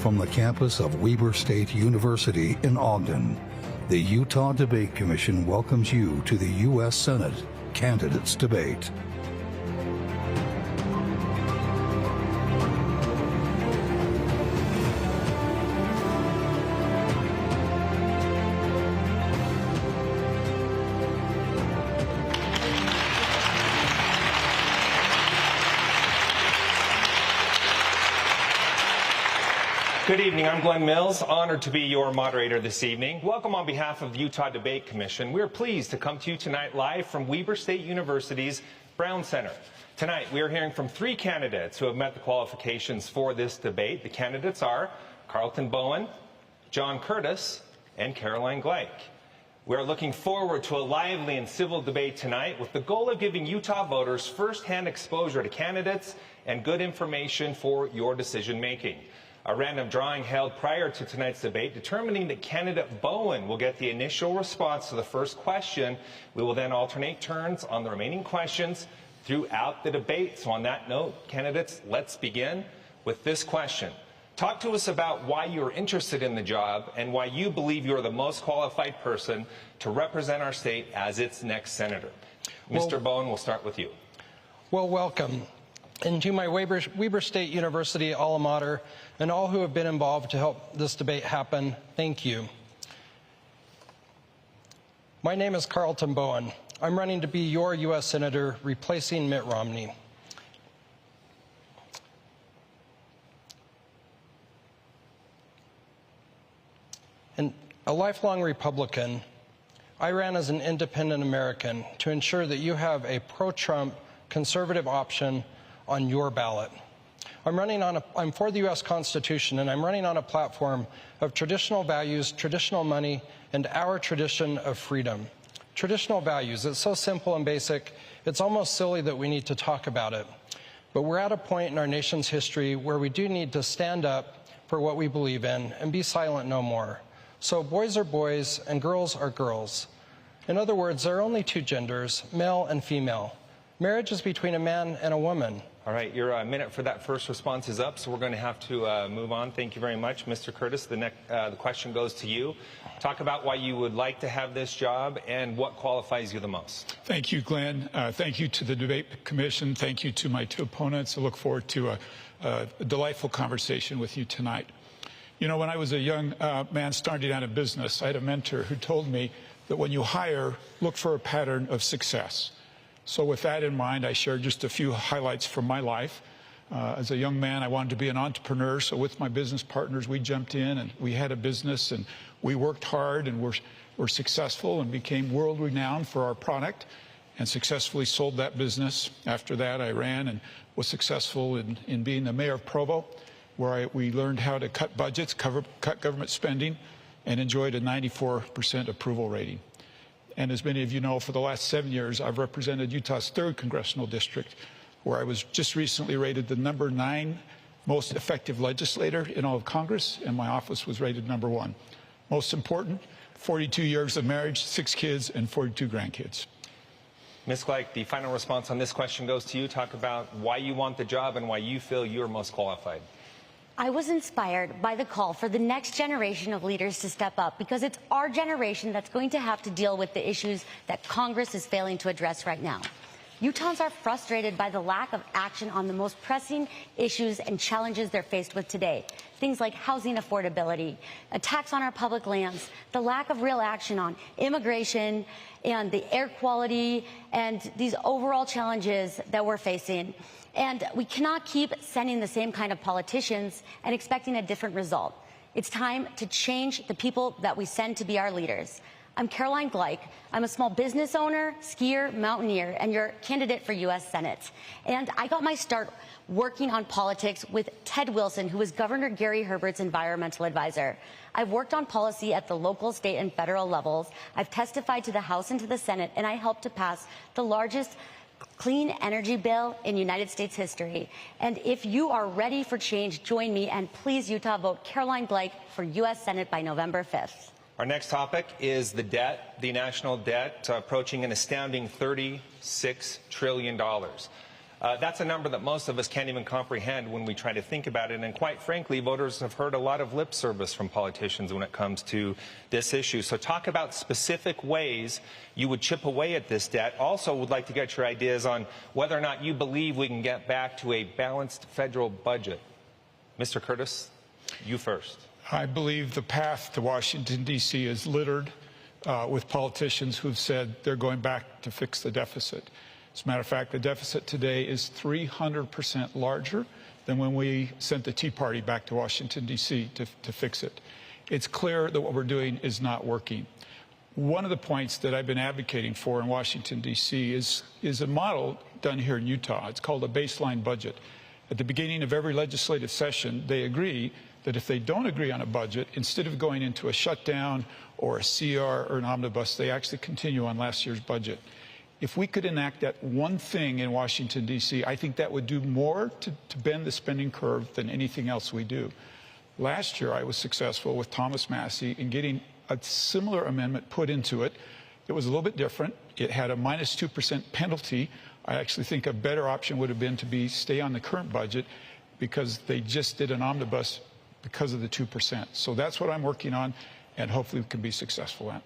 from the campus of Weber State University in Ogden, the Utah Debate Commission welcomes you to the U.S. Senate Candidates Debate. Good evening, I'm Glen Mills, honored to be your moderator this evening. Welcome on behalf of the Utah Debate Commission. We're pleased to come to you tonight live from Weber State University's Brown Center. Tonight, we are hearing from three candidates who have met the qualifications for this debate. The candidates are Carlton Bowen, John Curtis, and Caroline Gleich. We're looking forward to a lively and civil debate tonight with the goal of giving Utah voters first-hand exposure to candidates and good information for your decision-making. A random drawing held prior to tonight's debate determining that candidate Bowen will get the initial response to the first question. We will then alternate turns on the remaining questions throughout the debate. So on that note, candidates, let's begin with this question. Talk to us about why you're interested in the job and why you believe you're the most qualified person to represent our state as its next senator. Mr. Bowen, we'll start with you. Well, welcome. And to my Weber State University alma mater and all who have been involved to help this debate happen, thank you. My name is Carlton Bowen. I'm running to be your U.S. Senator replacing Mitt Romney. And a lifelong Republican, I ran as an independent American to ensure that you have a pro-Trump conservative option on your ballot. I'm for the U.S. Constitution, and I'm running on a platform of traditional values, traditional money, and our tradition of freedom. Traditional values, it's so simple and basic, it's almost silly that we need to talk about it. But we're at a point in our nation's history where we do need to stand up for what we believe in and be silent no more. So boys are boys and girls are girls. In other words, there are only two genders, male and female. Marriage is between a man and a woman. All right, your minute for that first response is up, so we're going to have to move on. Thank you very much, Mr. Curtis. The question goes to you. Talk about why you would like to have this job and what qualifies you the most. Thank you, Glenn. Thank you to the Debate Commission. Thank you to my two opponents. I look forward to a delightful conversation with you tonight. You know, when I was a young man starting out a business, I had a mentor who told me that when you hire, look for a pattern of success. So with that in mind, I shared just a few highlights from my life. As a young man, I wanted to be an entrepreneur, so with my business partners, we jumped in and we had a business and we worked hard and were successful and became world-renowned for our product and successfully sold that business. After that, I ran and was successful in being the mayor of Provo, where we learned how to cut budgets, cut government spending, and enjoyed a 94% approval rating. And as many of you know, for the last 7 years, I've represented Utah's 3rd congressional district, where I was just recently rated the #9 most effective legislator in all of Congress, and my office was rated #1. Most important, 42 years of marriage, 6 kids, and 42 grandkids. Ms. Gleich, the final response on this question goes to you. Talk about why you want the job and why you feel you're most qualified. I was inspired by the call for the next generation of leaders to step up because it's our generation that's going to have to deal with the issues that Congress is failing to address right now. Utahns are frustrated by the lack of action on the most pressing issues and challenges they're faced with today. Things like housing affordability, attacks on our public lands, the lack of real action on immigration and the air quality and these overall challenges that we're facing. And we cannot keep sending the same kind of politicians and expecting a different result. It's time to change the people that we send to be our leaders. I'm Caroline Gleich. I'm a small business owner, skier, mountaineer, and your candidate for U.S. Senate. And I got my start working on politics with Ted Wilson, who was Governor Gary Herbert's environmental advisor. I've worked on policy at the local, state, and federal levels. I've testified to the House and to the Senate, and I helped to pass the largest clean energy bill in United States history. And if you are ready for change, join me, and please, Utah, vote Caroline Gleich for U.S. Senate by November 5th. Our next topic is the debt, the national debt, approaching an astounding $36 trillion. That's a number that most of us can't even comprehend when we try to think about it. And quite frankly, voters have heard a lot of lip service from politicians when it comes to this issue. So talk about specific ways you would chip away at this debt. Also would like to get your ideas on whether or not you believe we can get back to a balanced federal budget. Mr. Curtis, you first. I believe the path to Washington, D.C. is littered with politicians who've said they're going back to fix the deficit. As a matter of fact, the deficit today is 300% larger than when we sent the Tea Party back to Washington, D.C. to fix it. It's clear that what we're doing is not working. One of the points that I've been advocating for in Washington, D.C. is a model done here in Utah. It's called a baseline budget. At the beginning of every legislative session, they agree that if they don't agree on a budget, instead of going into a shutdown or a CR or an omnibus, they actually continue on last year's budget. If we could enact that one thing in Washington, D.C., I think that would do more to bend the spending curve than anything else we do. Last year, I was successful with Thomas Massie in getting a similar amendment put into it. It was a little bit different. It had a minus 2% penalty. I actually think a better option would have been to stay on the current budget because they just did an omnibus because of the 2%. So that's what I'm working on, and hopefully we can be successful at.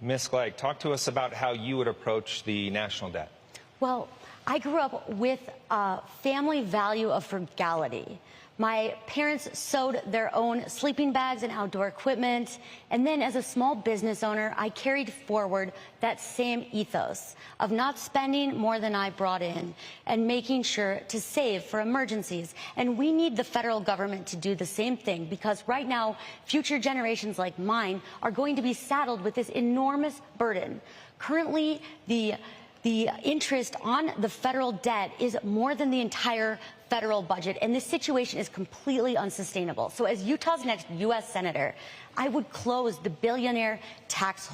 Ms. Gleich, talk to us about how you would approach the national debt. Well, I grew up with a family value of frugality. My parents sewed their own sleeping bags and outdoor equipment. And then as a small business owner, I carried forward that same ethos of not spending more than I brought in and making sure to save for emergencies. And we need the federal government to do the same thing, because right now, future generations like mine are going to be saddled with this enormous burden. Currently, the interest on the federal debt is more than the entire federal budget, and this situation is completely unsustainable. So as Utah's next U.S. Senator, I would close the billionaire tax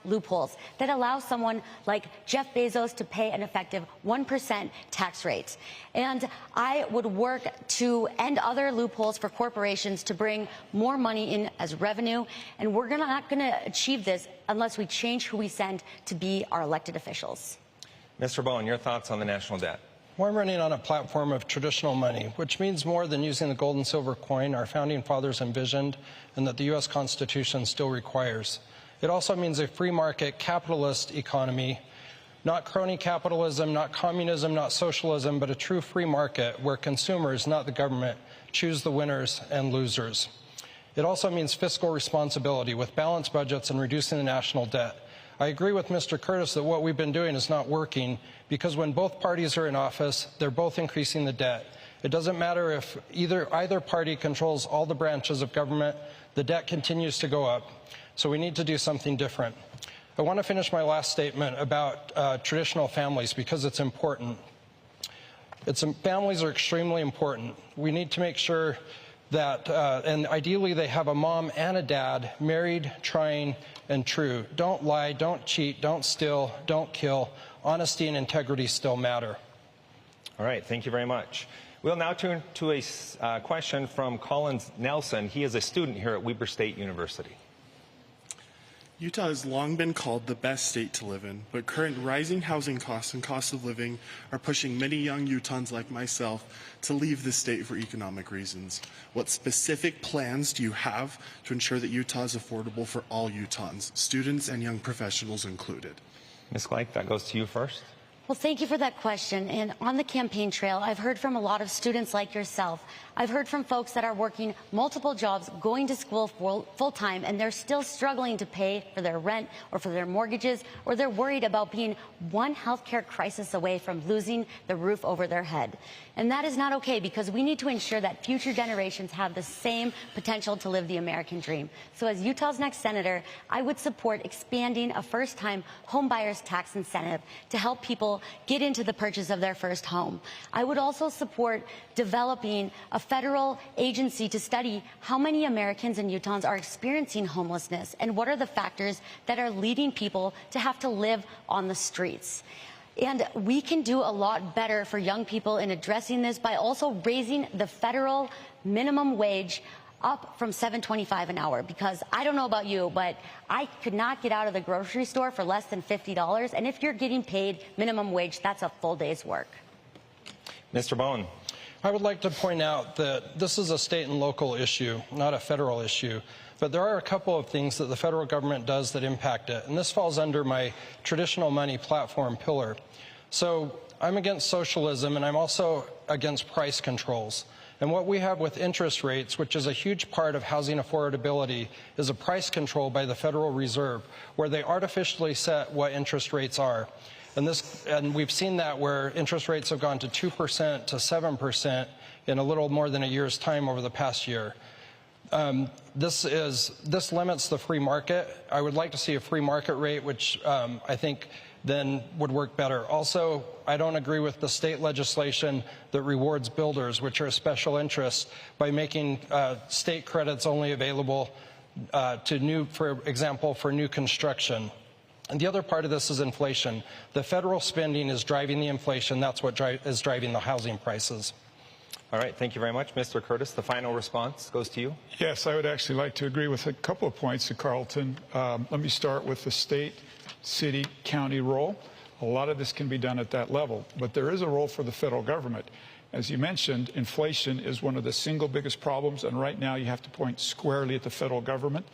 loopholes that allow someone like Jeff Bezos to pay an effective 1% tax rate. And I would work to end other loopholes for corporations to bring more money in as revenue. And we're not going to achieve this unless we change who we send to be our elected officials. Mr. Bowen, your thoughts on the national debt? Well, I'm running on a platform of traditional money, which means more than using the gold and silver coin our founding fathers envisioned and that the U.S. Constitution still requires. It also means a free market capitalist economy, not crony capitalism, not communism, not socialism, but a true free market where consumers, not the government, choose the winners and losers. It also means fiscal responsibility with balanced budgets and reducing the national debt. I agree with Mr. Curtis that what we've been doing is not working, because when both parties are in office, they're both increasing the debt. It doesn't matter if either party controls all the branches of government, the debt continues to go up. So we need to do something different. I want to finish my last statement about traditional families because it's important. Families are extremely important. We need to make sure that, and ideally they have a mom and a dad, married, trying, and true. Don't lie, don't cheat, don't steal, don't kill. Honesty and integrity still matter. All right, thank you very much. We'll now turn to a question from Colin Nelson. He is a student here at Weber State University. Utah has long been called the best state to live in, but current rising housing costs and cost of living are pushing many young Utahns like myself to leave the state for economic reasons. What specific plans do you have to ensure that Utah is affordable for all Utahns, students and young professionals included? Ms. Gleich, that goes to you first. Well, thank you for that question. And on the campaign trail, I've heard from a lot of students like yourself. I've heard from folks that are working multiple jobs, going to school full-time, and they're still struggling to pay for their rent or for their mortgages, or they're worried about being one healthcare crisis away from losing the roof over their head. And that is not okay, because we need to ensure that future generations have the same potential to live the American dream. So as Utah's next senator, I would support expanding a first-time homebuyers tax incentive to help people get into the purchase of their first home. I would also support developing a federal agency to study how many Americans and Utahns are experiencing homelessness and what are the factors that are leading people to have to live on the streets. And we can do a lot better for young people in addressing this by also raising the federal minimum wage up from $7.25 an hour, because I don't know about you, but I could not get out of the grocery store for less than $50. And if you're getting paid minimum wage, that's a full day's work. Mr. Bowen. I would like to point out that this is a state and local issue, not a federal issue. But there are a couple of things that the federal government does that impact it. And this falls under my traditional money platform pillar. So I'm against socialism, and I'm also against price controls. And what we have with interest rates, which is a huge part of housing affordability, is a price control by the Federal Reserve, where they artificially set what interest rates are. And we've seen that where interest rates have gone to 2% to 7% in a little more than a year's time over the past year. This limits the free market. I would like to see a free market rate, which I think then would work better. Also, I don't agree with the state legislation that rewards builders, which are a special interest, by making state credits only available for example, for new construction. And the other part of this is inflation. The federal spending is driving the inflation. That's what is driving the housing prices. All right, thank you very much. Mr. Curtis, the final response goes to you. Yes, I would actually like to agree with a couple of points to Carlton. Let me start with the state, city, county role. A lot of this can be done at that level, but there is a role for the federal government. As you mentioned, inflation is one of the single biggest problems, and right now you have to point squarely at the federal government.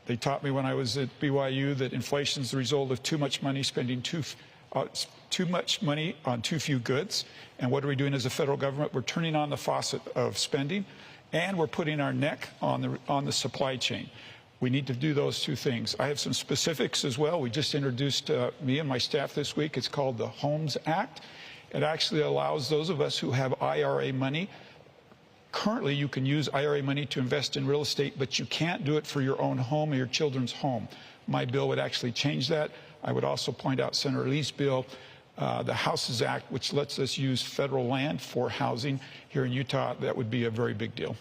They taught me when I was at BYU that inflation is the result of too much money spending too much money on too few goods. And what are we doing as a federal government? We're turning on the faucet of spending, and we're putting our neck on the supply chain. We need to do those two things. I have some specifics as well. We just introduced me and my staff this week. It's called the Homes Act. It actually allows those of us who have IRA money. Currently, you can use IRA money to invest in real estate, but you can't do it for your own home or your children's home. My bill would actually change that. I would also point out Senator Lee's bill, the Houses Act, which lets us use federal land for housing here in Utah. That would be a very big deal.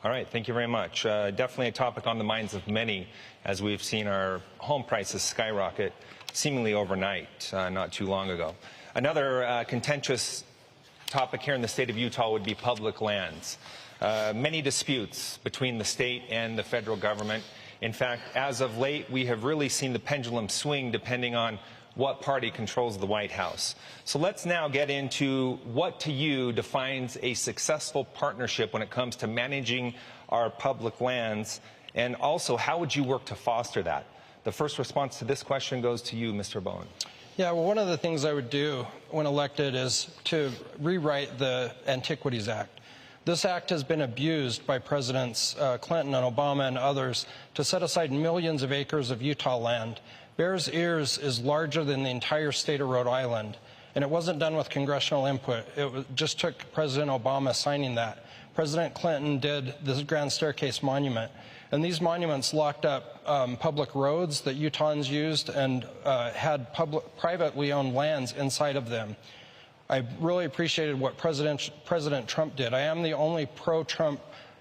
All right, thank you very much. Definitely a topic on the minds of many, as we've seen our home prices skyrocket seemingly overnight not too long ago. Another contentious topic here in the state of Utah would be public lands. Many disputes between the state and the federal government. In fact, as of late, we have really seen the pendulum swing depending on what party controls the White House. So let's now get into what to you defines a successful partnership when it comes to managing our public lands, and also how would you work to foster that? The first response to this question goes to you, Mr. Bowen. Yeah, well, one of the things I would do when elected is to rewrite the Antiquities Act. This act has been abused by Presidents Clinton and Obama and others to set aside millions of acres of Utah land. Bears Ears is larger than the entire state of Rhode Island, and it wasn't done with congressional input. It just took President Obama signing that. President Clinton did the Grand Staircase Monument, and these monuments locked up public roads that Utahns used and had privately owned lands inside of them. I really appreciated what President Trump did. I am the only pro-Trump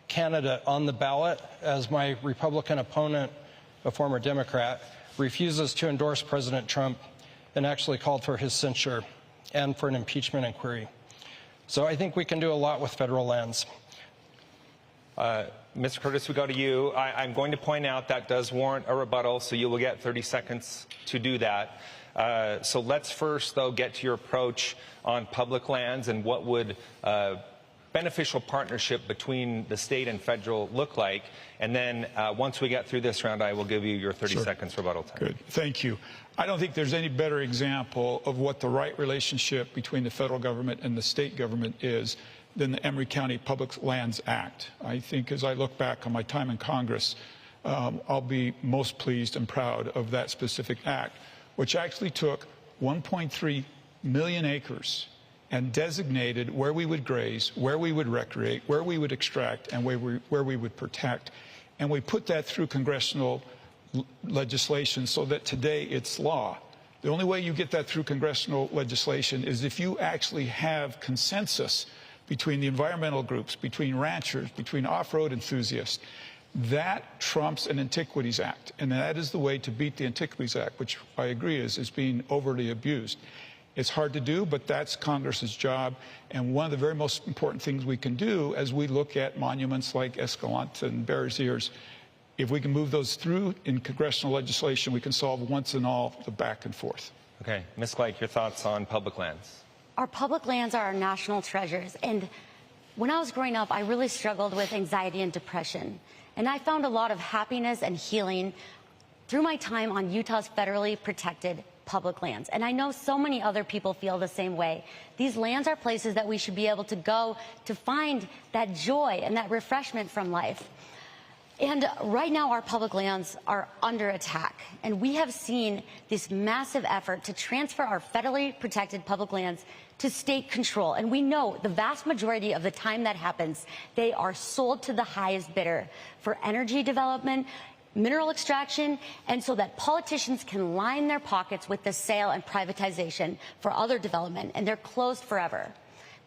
candidate on the ballot, as my Republican opponent, a former Democrat, refuses to endorse President Trump and actually called for his censure and for an impeachment inquiry. So I think we can do a lot with federal lands. Mr. Curtis, we go to you. I'm going to point out that does warrant a rebuttal, so you will get 30 seconds to do that. So let's first, though, get to your approach on public lands and what would beneficial partnership between the state and federal look like. And then once we get through this round, I will give you your 30 seconds rebuttal time. Good. Thank you. I don't think there's any better example of what the right relationship between the federal government and the state government is than the Emery County Public Lands Act. I think as I look back on my time in Congress, I'll be most pleased and proud of that specific act, which actually took 1.3 million acres and designated where we would graze, where we would recreate, where we would extract, and where we would protect. And we put that through congressional legislation so that today it's law. The only way you get that through congressional legislation is if you actually have consensus between the environmental groups, between ranchers, between off-road enthusiasts. That trumps an Antiquities Act, and that is the way to beat the Antiquities Act, which I agree is being overly abused. It's hard to do, but that's Congress's job, and one of the very most important things we can do as we look at monuments like Escalante and Bears Ears, if we can move those through in congressional legislation, we can solve once and all the back and forth. Okay. Ms. Gleich, your thoughts on public lands? Our public lands are our national treasures. And when I was growing up, I really struggled with anxiety and depression. And I found a lot of happiness and healing through my time on Utah's federally protected public lands. And I know so many other people feel the same way. These lands are places that we should be able to go to find that joy and that refreshment from life. And right now, our public lands are under attack. And we have seen this massive effort to transfer our federally protected public lands to state control. And we know the vast majority of the time that happens, they are sold to the highest bidder for energy development, mineral extraction, and so that politicians can line their pockets with the sale and privatization for other development, and they're closed forever.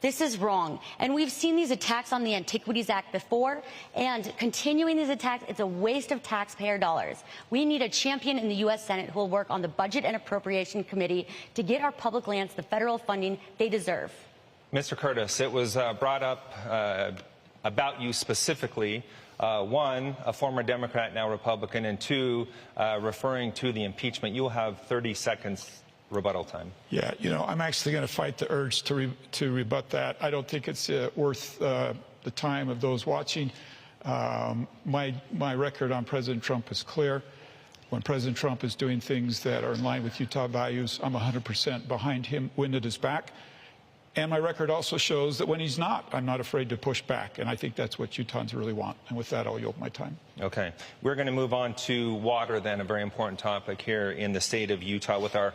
This is wrong. And we've seen these attacks on the Antiquities Act before, and continuing these attacks, it's a waste of taxpayer dollars. We need a champion in the U.S. Senate who will work on the Budget and Appropriation Committee to get our public lands the federal funding they deserve. Mr. Curtis, it was brought up about you specifically. One, a former Democrat, now Republican, and two, referring to the impeachment. You'll have 30 seconds rebuttal time. Yeah, you know, I'm actually going to fight the urge to rebut that. I don't think it's worth the time of those watching. My record on President Trump is clear. When President Trump is doing things that are in line with Utah values, I'm 100% behind him, wind at his back. And my record also shows that when he's not, I'm not afraid to push back. And I think that's what Utahns really want. And with that, I'll yield my time. Okay. We're going to move on to water then, a very important topic here in the state of Utah with our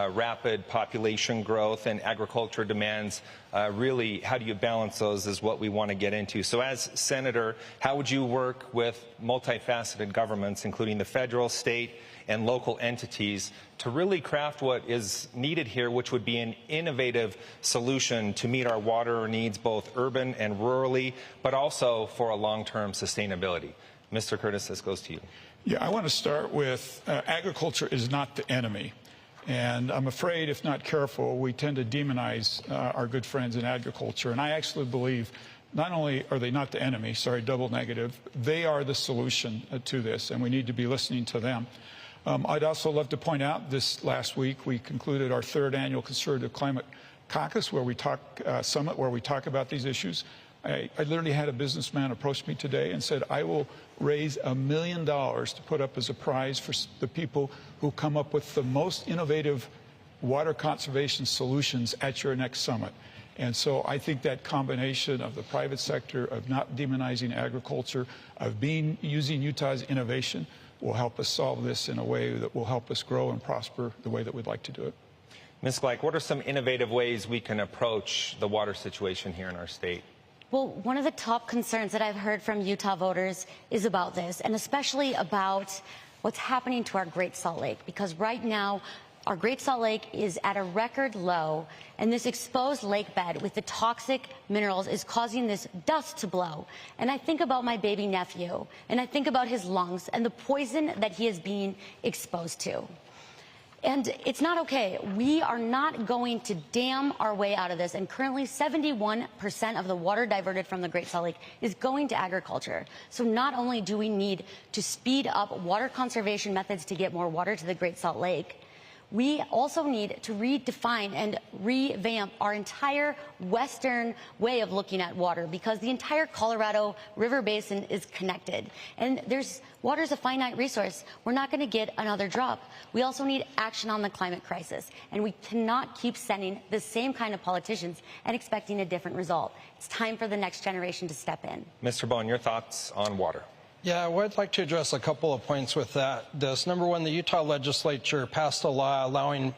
rapid population growth and agriculture demands. Really, how do you balance those is what we want to get into. So as Senator, how would you work with multifaceted governments, including the federal, state, and local entities to really craft what is needed here, which would be an innovative solution to meet our water needs, both urban and rurally, but also for a long-term sustainability? Mr. Curtis, this goes to you. Yeah, I want to start with agriculture is not the enemy. And I'm afraid, if not careful, we tend to demonize our good friends in agriculture. And I actually believe not only are they not the enemy, sorry, double negative, they are the solution to this, and we need to be listening to them. I'd also love to point out this last week we concluded our third annual Conservative Climate Caucus Summit where we talk about these issues. I literally had a businessman approach me today and said, I will raise $1 million to put up as a prize for the people who come up with the most innovative water conservation solutions at your next summit. And so I think that combination of the private sector, of not demonizing agriculture, of using Utah's innovation will help us solve this in a way that will help us grow and prosper the way that we'd like to do it. Ms. Gleich, what are some innovative ways we can approach the water situation here in our state? Well, one of the top concerns that I've heard from Utah voters is about this, and especially about what's happening to our Great Salt Lake, because right now our Great Salt Lake is at a record low, and this exposed lake bed with the toxic minerals is causing this dust to blow. And I think about my baby nephew, and I think about his lungs and the poison that he is being exposed to. And it's not okay. We are not going to dam our way out of this. And currently 71% of the water diverted from the Great Salt Lake is going to agriculture. So not only do we need to speed up water conservation methods to get more water to the Great Salt Lake, we also need to redefine and revamp our entire Western way of looking at water, because the entire Colorado River Basin is connected. And water is a finite resource. We're not going to get another drop. We also need action on the climate crisis. And we cannot keep sending the same kind of politicians and expecting a different result. It's time for the next generation to step in. Mr. Bowen, your thoughts on water? Yeah, I would like to address a couple of points with that. Number one, the Utah legislature passed a law allowing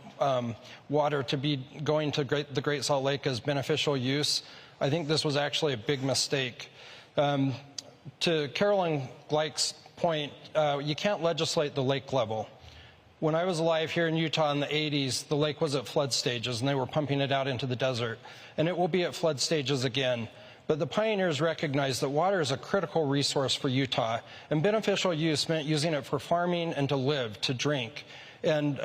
water to be going to the Great Salt Lake as beneficial use. I think this was actually a big mistake. To Caroline Gleich's point, you can't legislate the lake level. When I was alive here in Utah in the 80s, the lake was at flood stages, and they were pumping it out into the desert. And it will be at flood stages again. But the pioneers recognized that water is a critical resource for Utah, and beneficial use meant using it for farming and to live, to drink. And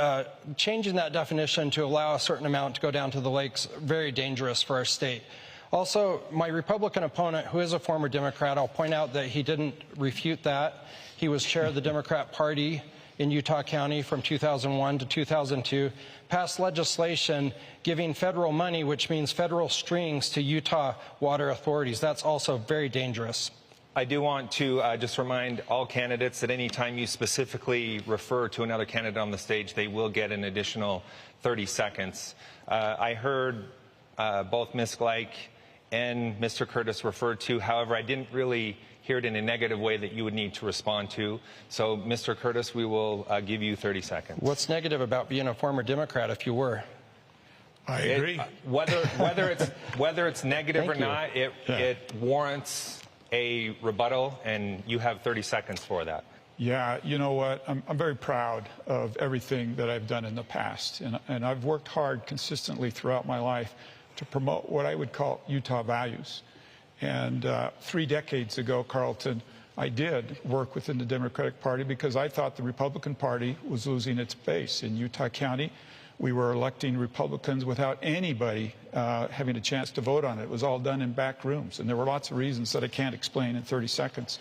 changing that definition to allow a certain amount to go down to the lakes, very dangerous for our state. Also, my Republican opponent, who is a former Democrat, I'll point out that he didn't refute that. He was chair of the Democrat Party. in Utah County from 2001 to 2002, passed legislation giving federal money, which means federal strings, to Utah water authorities. That's also very dangerous. I do want to just remind all candidates that any time you specifically refer to another candidate on the stage, they will get an additional 30 seconds. I heard both Ms. Gleich and Mr. Curtis referred to. However, I didn't really hear it in a negative way that you would need to respond to. So, Mr. Curtis, we will give you 30 seconds. What's negative about being a former Democrat if you were? I agree. Whether it's negative or not, it warrants a rebuttal, and you have 30 seconds for that. Yeah, you know what? I'm very proud of everything that I've done in the past, and I've worked hard consistently throughout my life to promote what I would call Utah values. And 3 decades ago, Carlton, I did work within the Democratic Party because I thought the Republican Party was losing its base. In Utah County, we were electing Republicans without anybody having a chance to vote on it. It was all done in back rooms, and there were lots of reasons that I can't explain in 30 seconds.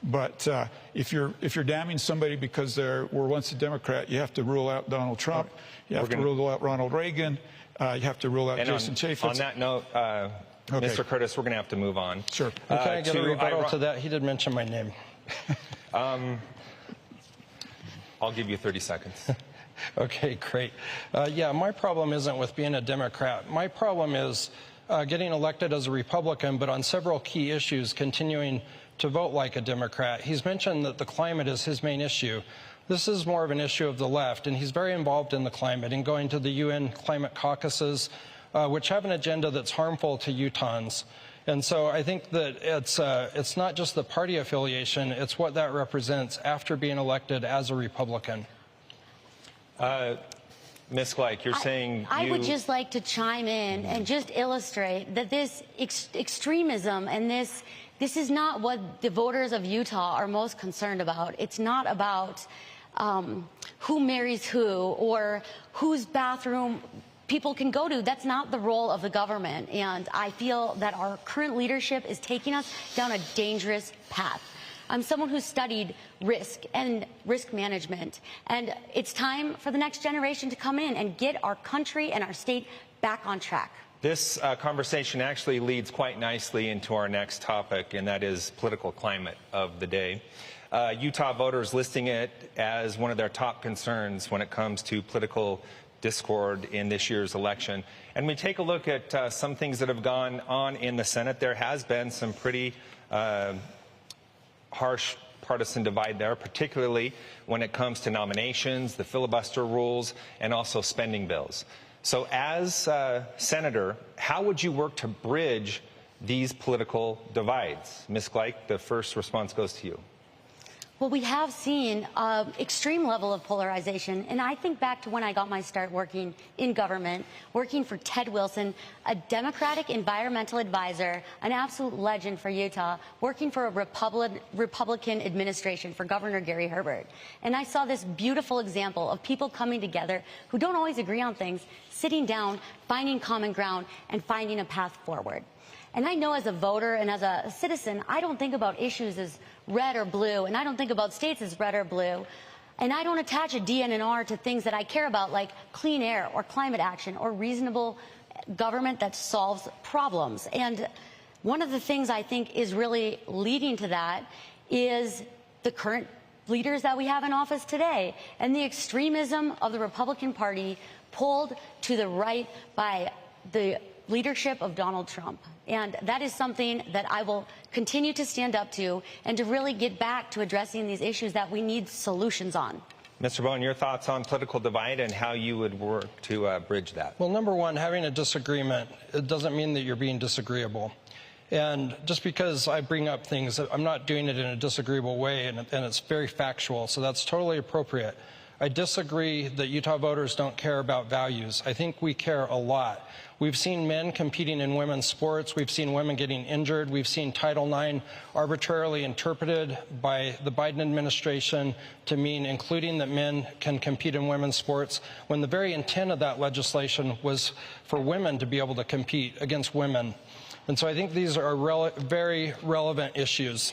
But if you're damning somebody because they were once a Democrat, you have to rule out Donald Trump, you have to rule out Ronald Reagan, you have to rule out Jason Chaffetz. On that note, okay. Mr. Curtis, we're going to have to move on. Sure. Can I get a rebuttal to that? He did mention my name. I'll give you 30 seconds. Okay, great. Yeah, my problem isn't with being a Democrat. My problem is getting elected as a Republican, but on several key issues continuing to vote like a Democrat. He's mentioned that the climate is his main issue. This is more of an issue of the left, and he's very involved in the climate and going to the UN climate caucuses, which have an agenda that's harmful to Utahns. And so I think that it's not just the party affiliation, it's what that represents after being elected as a Republican. Ms. Gleich, you're saying I would just like to chime in and just illustrate that this extremism and this is not what the voters of Utah are most concerned about. It's not about who marries who or whose bathroom people can go to. That's not the role of the government. And I feel that our current leadership is taking us down a dangerous path. I'm someone who studied risk and risk management, and it's time for the next generation to come in and get our country and our state back on track. This conversation actually leads quite nicely into our next topic, and that is political climate of the day. Utah voters listing it as one of their top concerns when it comes to political discord in this year's election. And we take a look at some things that have gone on in the Senate. There has been some pretty harsh partisan divide there, particularly when it comes to nominations, the filibuster rules, and also spending bills. So as Senator, how would you work to bridge these political divides? Ms. Gleich, the first response goes to you. Well, we have seen an extreme level of polarization, and I think back to when I got my start working in government, working for Ted Wilson, a Democratic environmental advisor, an absolute legend for Utah, working for a Republican administration for Governor Gary Herbert. And I saw this beautiful example of people coming together who don't always agree on things, sitting down, finding common ground, and finding a path forward. And I know as a voter and as a citizen, I don't think about issues as red or blue, and I don't think about states as red or blue. And I don't attach a DNR to things that I care about, like clean air or climate action or reasonable government that solves problems. And one of the things I think is really leading to that is the current leaders that we have in office today and the extremism of the Republican Party pulled to the right by the leadership of Donald Trump. And that is something that I will continue to stand up to and to really get back to addressing these issues that we need solutions on. Mr. Bowen, your thoughts on political divide and how you would work to bridge that? Well, number one, having a disagreement, it doesn't mean that you're being disagreeable. And just because I bring up things, I'm not doing it in a disagreeable way, and it's very factual, so that's totally appropriate. I disagree that Utah voters don't care about values. I think we care a lot. We've seen men competing in women's sports. We've seen women getting injured. We've seen Title IX arbitrarily interpreted by the Biden administration to mean including that men can compete in women's sports, when the very intent of that legislation was for women to be able to compete against women. And so I think these are very relevant issues.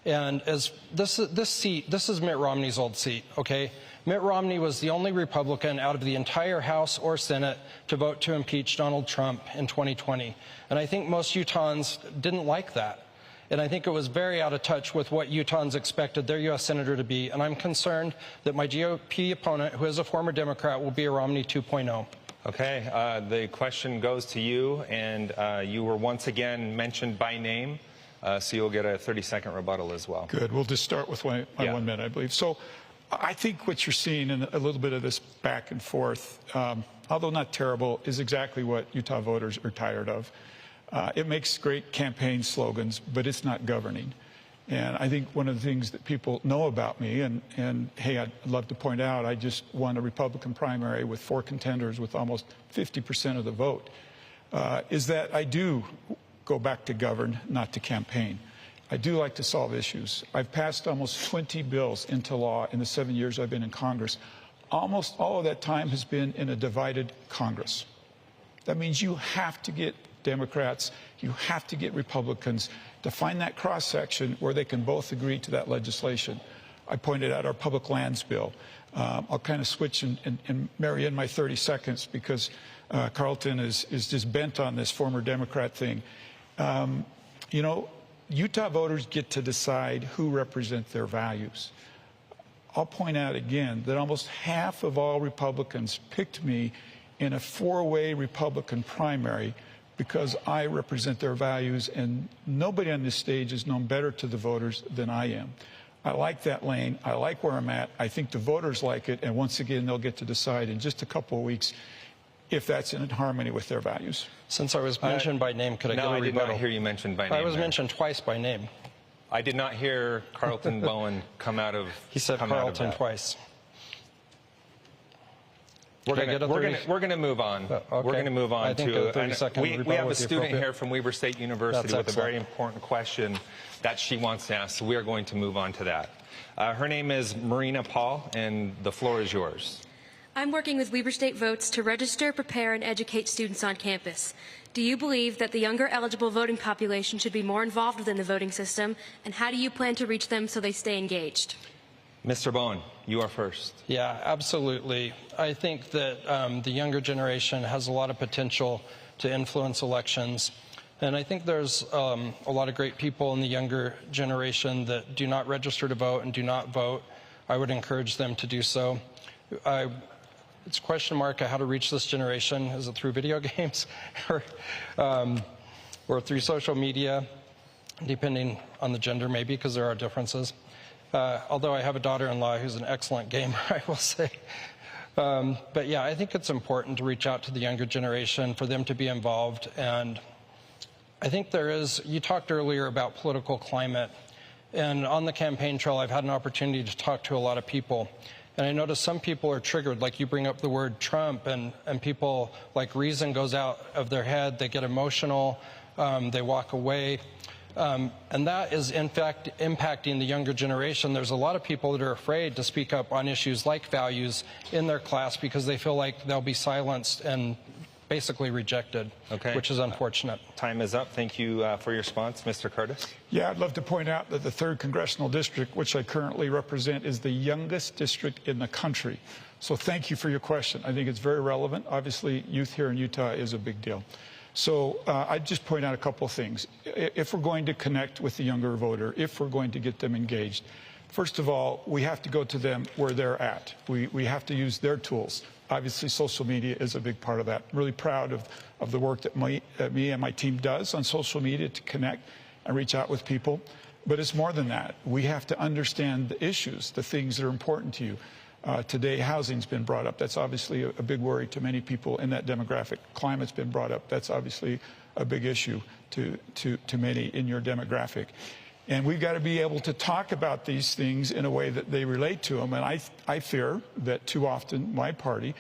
And as this seat, this is Mitt Romney's old seat, okay? Mitt Romney was the only Republican out of the entire House or Senate to vote to impeach Donald Trump in 2020. And I think most Utahns didn't like that. And I think it was very out of touch with what Utahns expected their U.S. Senator to be. And I'm concerned that my GOP opponent, who is a former Democrat, will be a Romney 2.0. Okay, the question goes to you, and you were once again mentioned by name, so you'll get a 30-second rebuttal as well. Good. We'll just start with my 1 minute, I believe. So I think what you're seeing in a little bit of this back and forth, although not terrible, is exactly what Utah voters are tired of. It makes great campaign slogans, but it's not governing. And I think one of the things that people know about me, and hey, I'd love to point out, I just won a Republican primary with 4 contenders with almost 50% of the vote, is that I do go back to govern, not to campaign. I do like to solve issues. I've passed almost 20 bills into law in the 7 years I've been in Congress. Almost all of that time has been in a divided Congress. That means you have to get Democrats, you have to get Republicans to find that cross-section where they can both agree to that legislation. I pointed out our public lands bill. I'll kind of switch and marry in my 30 seconds because Carlton is just bent on this former Democrat thing. You know, Utah voters get to decide who represent their values. I'll point out again that almost half of all Republicans picked me in a 4-way Republican primary because I represent their values, and nobody on this stage is known better to the voters than I am. I like that lane. I like where I'm at. I think the voters like it, and once again, they'll get to decide in just a couple of weeks if that's in harmony with their values. Since I was mentioned by name, could I get a rebuttal? No, I did not hear you mentioned by name. I was mentioned twice by name. I did not hear Carlton Bowen come out of. He said Carlton twice. We're going to move on. Okay. We're going to move on I think to. a 30-second we have a rebuttal student here from Weber State University with a very excellent. important question that she wants to ask. So we are going to move on to that. Her name is Marina Paul, and the floor is yours. I'm working with Weber State Votes to register, prepare, and educate students on campus. Do you believe that the younger eligible voting population should be more involved within the voting system, and how do you plan to reach them so they stay engaged? Mr. Bowen, you are first. Yeah, absolutely. I think that the younger generation has a lot of potential to influence elections. And I think there's a lot of great people in the younger generation that do not register to vote and do not vote. I would encourage them to do so. It's a question mark how to reach this generation. Is it through video games or through social media, depending on the gender maybe, because there are differences. Although I have a daughter-in-law who's an excellent gamer, I will say. But yeah, I think it's important to reach out to the younger generation, for them to be involved. And I think there is, you talked earlier about political climate. And on the campaign trail, I've had an opportunity to talk to a lot of people. And I notice some people are triggered, like you bring up the word Trump, and people, like, reason goes out of their head, they get emotional, they walk away. And that is, in fact, impacting the younger generation. There's a lot of people that are afraid to speak up on issues like values in their class because they feel like they'll be silenced and basically rejected, which is unfortunate. Time is up. Thank you for your response. Mr. Curtis? Yeah, I'd love to point out that the 3rd Congressional District, which I currently represent, is the youngest district in the country. So thank you for your question. I think it's very relevant. Obviously, youth here in Utah is a big deal. So I'd just point out a couple of things. If we're going to connect with the younger voter, if we're going to get them engaged, first of all, we have to go to them where they're at. We have to use their tools. Obviously, social media is a big part of that. I'm really proud of the work that me and my team does on social media to connect and reach out with people. But it's more than that. We have to understand the issues, the things that are important to you. Today, housing's been brought up. That's obviously a big worry to many people in that demographic. Climate's been brought up. That's obviously a big issue to many in your demographic. And we've got to be able to talk about these things in a way that they relate to them. And I fear that too often my party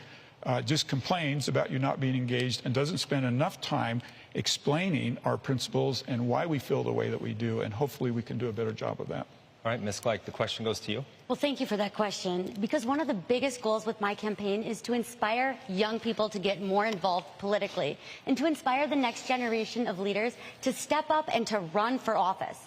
just complains about you not being engaged and doesn't spend enough time explaining our principles and why we feel the way that we do. And hopefully we can do a better job of that. All right, Ms. Gleich, the question goes to you. Well, thank you for that question, because one of the biggest goals with my campaign is to inspire young people to get more involved politically and to inspire the next generation of leaders to step up and to run for office.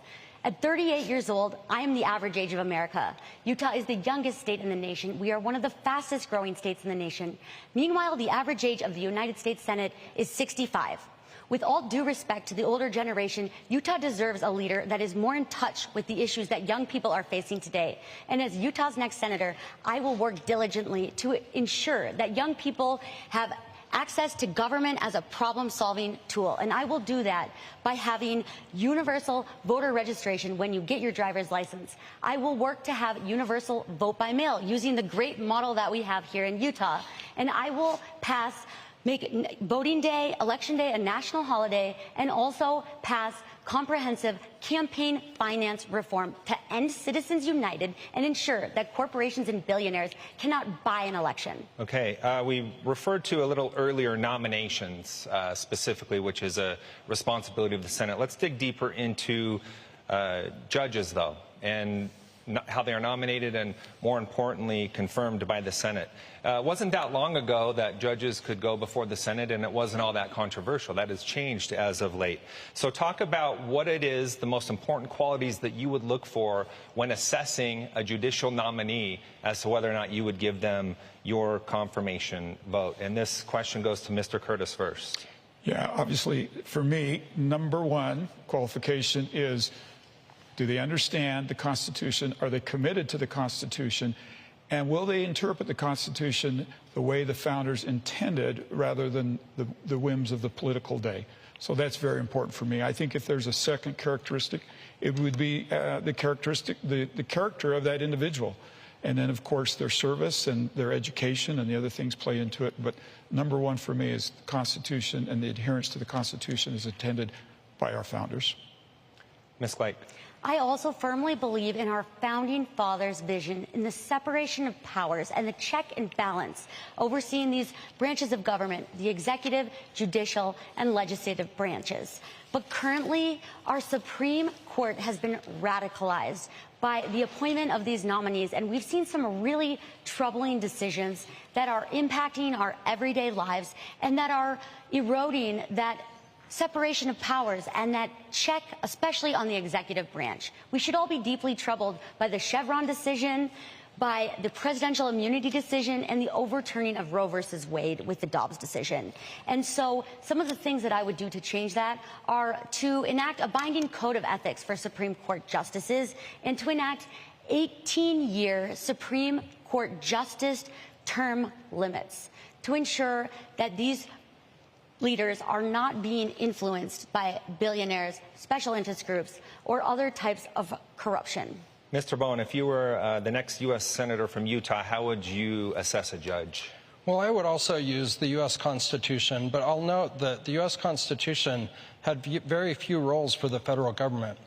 At 38 years old, I am the average age of America. Utah is the youngest state in the nation. We are one of the fastest growing states in the nation. Meanwhile, the average age of the United States Senate is 65. With all due respect to the older generation, Utah deserves a leader that is more in touch with the issues that young people are facing today. And as Utah's next senator, I will work diligently to ensure that young people have access to government as a problem-solving tool. And I will do that by having universal voter registration when you get your driver's license. I will work to have universal vote by mail using the great model that we have here in Utah. And I will make voting day, election day, a national holiday, and also pass comprehensive campaign finance reform to end Citizens United and ensure that corporations and billionaires cannot buy an election. Okay, we referred to a little earlier nominations specifically, which is a responsibility of the Senate. Let's dig deeper into judges, though, and how they are nominated and, more importantly, confirmed by the Senate. It wasn't that long ago that judges could go before the Senate, and it wasn't all that controversial. That has changed as of late. So talk about what it is, the most important qualities that you would look for when assessing a judicial nominee as to whether or not you would give them your confirmation vote. And this question goes to Mr. Curtis first. Yeah, obviously, for me, number one qualification is, do they understand the Constitution? Are they committed to the Constitution? And will they interpret the Constitution the way the founders intended rather than the whims of the political day? So that's very important for me. I think if there's a second characteristic, it would be the character of that individual. And then, of course, their service and their education and the other things play into it. But number one for me is the Constitution, and the adherence to the Constitution as intended by our founders. Ms. Gleich. I also firmly believe in our founding fathers' vision in the separation of powers and the check and balance overseeing these branches of government, the executive, judicial, and legislative branches. But currently, our Supreme Court has been radicalized by the appointment of these nominees, and we've seen some really troubling decisions that are impacting our everyday lives and that are eroding that separation of powers and that check, especially on the executive branch. We should all be deeply troubled by the Chevron decision, by the presidential immunity decision, and the overturning of Roe versus Wade with the Dobbs decision. And so some of the things that I would do to change that are to enact a binding code of ethics for Supreme Court justices and to enact 18-year Supreme Court justice term limits to ensure that these leaders are not being influenced by billionaires, special interest groups, or other types of corruption. Mr. Bowen, if you were the next U.S. Senator from Utah, how would you assess a judge? Well, I would also use the U.S. Constitution, but I'll note that the U.S. Constitution had very few roles for the federal government.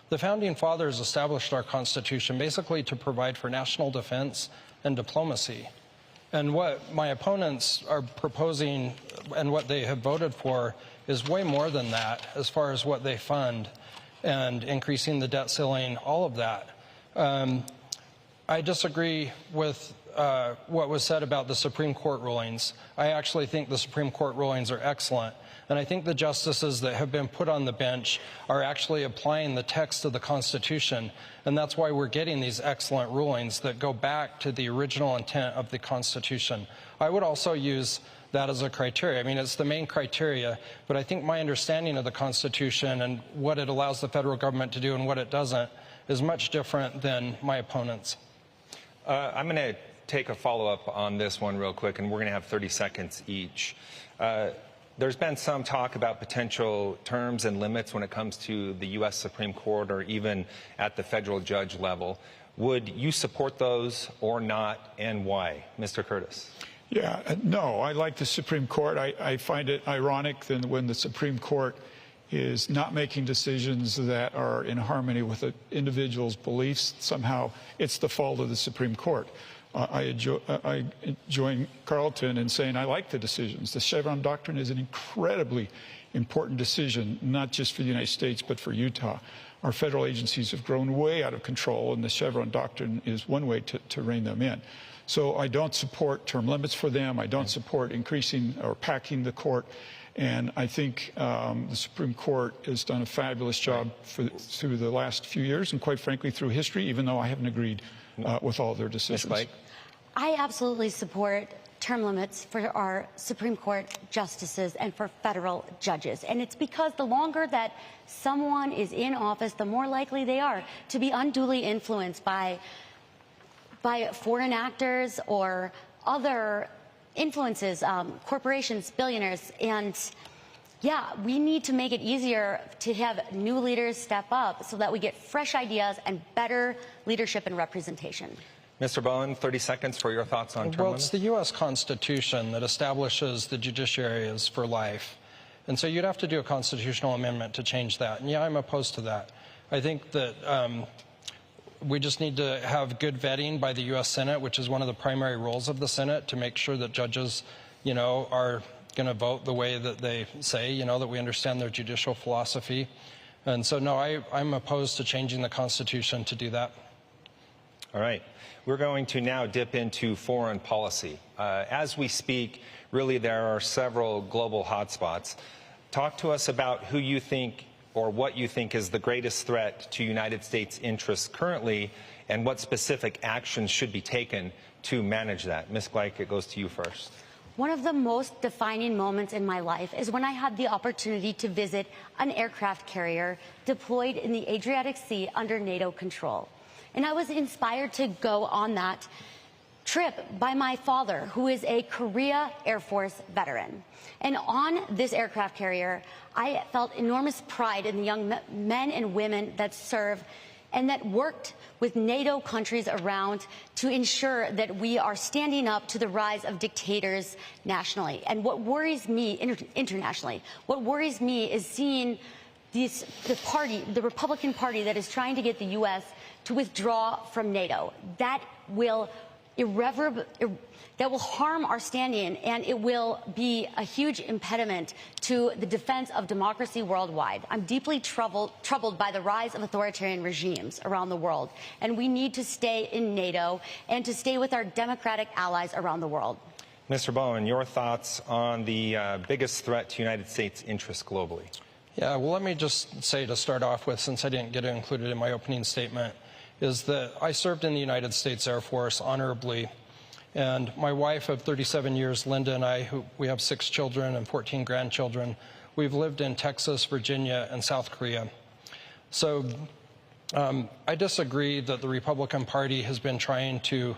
The Founding Fathers established our Constitution basically to provide for national defense and diplomacy. And what my opponents are proposing and what they have voted for is way more than that as far as what they fund and increasing the debt ceiling, all of that. I disagree with what was said about the Supreme Court rulings. I actually think the Supreme Court rulings are excellent. And I think the justices that have been put on the bench are actually applying the text of the Constitution. And that's why we're getting these excellent rulings that go back to the original intent of the Constitution. I would also use that as a criteria. I mean, it's the main criteria, but I think my understanding of the Constitution and what it allows the federal government to do and what it doesn't is much different than my opponents. I'm going to take a follow-up on this one real quick, and we're going to have 30 seconds each. There's been some talk about potential terms and limits when it comes to the U.S. Supreme Court or even at the federal judge level. Would you support those or not, and why? Mr. Curtis. Yeah, no, I like the Supreme Court. I find it ironic that when the Supreme Court is not making decisions that are in harmony with an individual's beliefs, somehow it's the fault of the Supreme Court. I join Carlton in saying I like the decisions. The Chevron doctrine is an incredibly important decision, not just for the United States, but for Utah. Our federal agencies have grown way out of control, and the Chevron doctrine is one way to rein them in. So I don't support term limits for them. I don't support increasing or packing the court. And I think the Supreme Court has done a fabulous job through the last few years and, quite frankly, through history, even though I haven't agreed with all their decisions. Ms. Gleich? I absolutely support term limits for our Supreme Court justices and for federal judges. And it's because the longer that someone is in office, the more likely they are to be unduly influenced by foreign actors or other influences, corporations, billionaires. And yeah, we need to make it easier to have new leaders step up so that we get fresh ideas and better leadership and representation. Mr. Bowen, 30 seconds for your thoughts on term Well, limits. it's the U.S. Constitution that establishes the judiciary is for life. And so you'd have to do a constitutional amendment to change that. And yeah, I'm opposed to that. I think that we just need to have good vetting by the U.S. Senate, which is one of the primary roles of the Senate, to make sure that judges, are going to vote the way that they say, that we understand their judicial philosophy. And so, no, I'm opposed to changing the Constitution to do that. All right. We're going to now dip into foreign policy. As we speak, really there are several global hotspots. Talk to us about who you think or what you think is the greatest threat to United States interests currently and what specific actions should be taken to manage that. Ms. Gleich, it goes to you first. One of the most defining moments in my life is when I had the opportunity to visit an aircraft carrier deployed in the Adriatic Sea under NATO control. And I was inspired to go on that trip by my father, who is a Korea Air Force veteran. And on this aircraft carrier, I felt enormous pride in the young men and women that serve and that worked with NATO countries around to ensure that we are standing up to the rise of dictators nationally. And what worries me internationally, what worries me is seeing the Republican Party that is trying to get the U.S. to withdraw from NATO. That will harm our standing, and it will be a huge impediment to the defense of democracy worldwide. I'm deeply troubled by the rise of authoritarian regimes around the world, and we need to stay in NATO and to stay with our democratic allies around the world. Mr. Bowen, your thoughts on the biggest threat to United States interests globally? Yeah, well, let me just say to start off with, since I didn't get it included in my opening statement, is that I served in the United States Air Force honorably. And my wife of 37 years, Linda, and I, we have 6 children and 14 grandchildren, we've lived in Texas, Virginia, and South Korea. So I disagree that the Republican Party has been trying to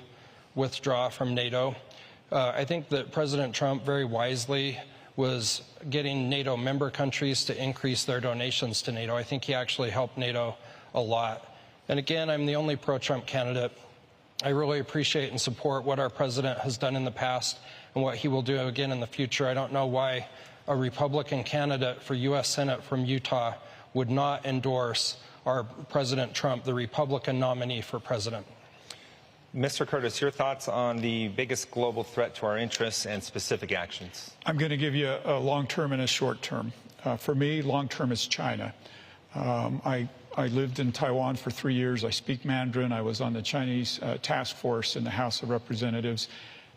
withdraw from NATO. I think that President Trump very wisely was getting NATO member countries to increase their donations to NATO. I think he actually helped NATO a lot. And again, I'm the only pro-Trump candidate. I really appreciate and support what our president has done in the past and what he will do again in the future. I don't know why a Republican candidate for U.S. Senate from Utah would not endorse our President Trump, the Republican nominee for president. Mr. Curtis, your thoughts on the biggest global threat to our interests and specific actions? I'm going to give you a long-term and a short-term. For me, long-term is China. I lived in Taiwan for 3 years. I speak Mandarin. I was on the Chinese task force in the House of Representatives.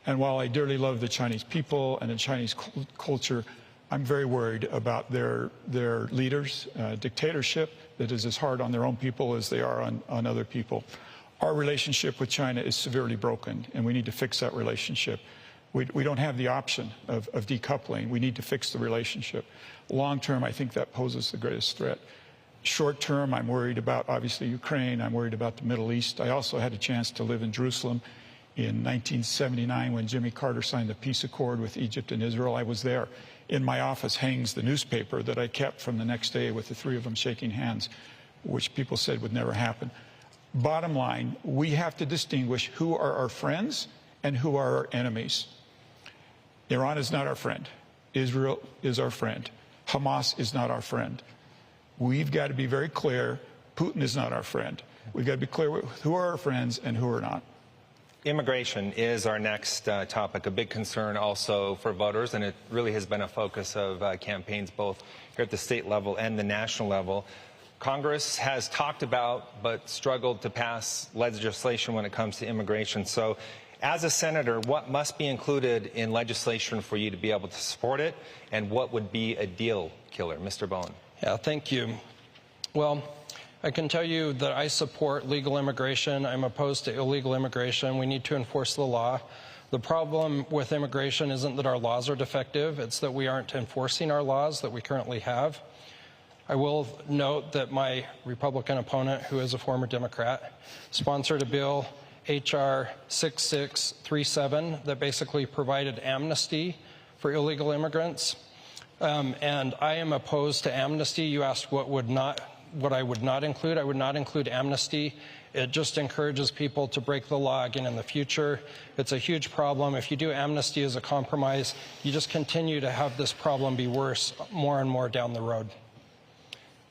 And while I dearly love the Chinese people and the Chinese culture, I'm very worried about their leaders' dictatorship that is as hard on their own people as they are on other people. Our relationship with China is severely broken, and we need to fix that relationship. We don't have the option of decoupling. We need to fix the relationship. Long term, I think that poses the greatest threat. Short term, I'm worried about, obviously, Ukraine. I'm worried about the Middle East. I also had a chance to live in Jerusalem in 1979 when Jimmy Carter signed the peace accord with Egypt and Israel. I was there. In my office hangs the newspaper that I kept from the next day with the 3 of them shaking hands, which people said would never happen. Bottom line, we have to distinguish who are our friends and who are our enemies. Iran is not our friend. Israel is our friend. Hamas is not our friend. We've got to be very clear. Putin is not our friend. We've got to be clear who are our friends and who are not. Immigration is our next topic, a big concern also for voters, and it really has been a focus of campaigns both here at the state level and the national level. Congress has talked about but struggled to pass legislation when it comes to immigration. So As a senator, what must be included in legislation for you to be able to support it, and what would be a deal killer? Mr. Bowen. Yeah, thank you. Well, I can tell you that I support legal immigration. I'm opposed to illegal immigration. We need to enforce the law. The problem with immigration isn't that our laws are defective, it's that we aren't enforcing our laws that we currently have. I will note that my Republican opponent, who is a former Democrat, sponsored a bill, H.R. 6637, that basically provided amnesty for illegal immigrants. And I am opposed to amnesty. You asked what I would not include. I would not include amnesty. It just encourages people to break the law again in the future. It's a huge problem. If you do amnesty as a compromise, you just continue to have this problem be worse more and more down the road.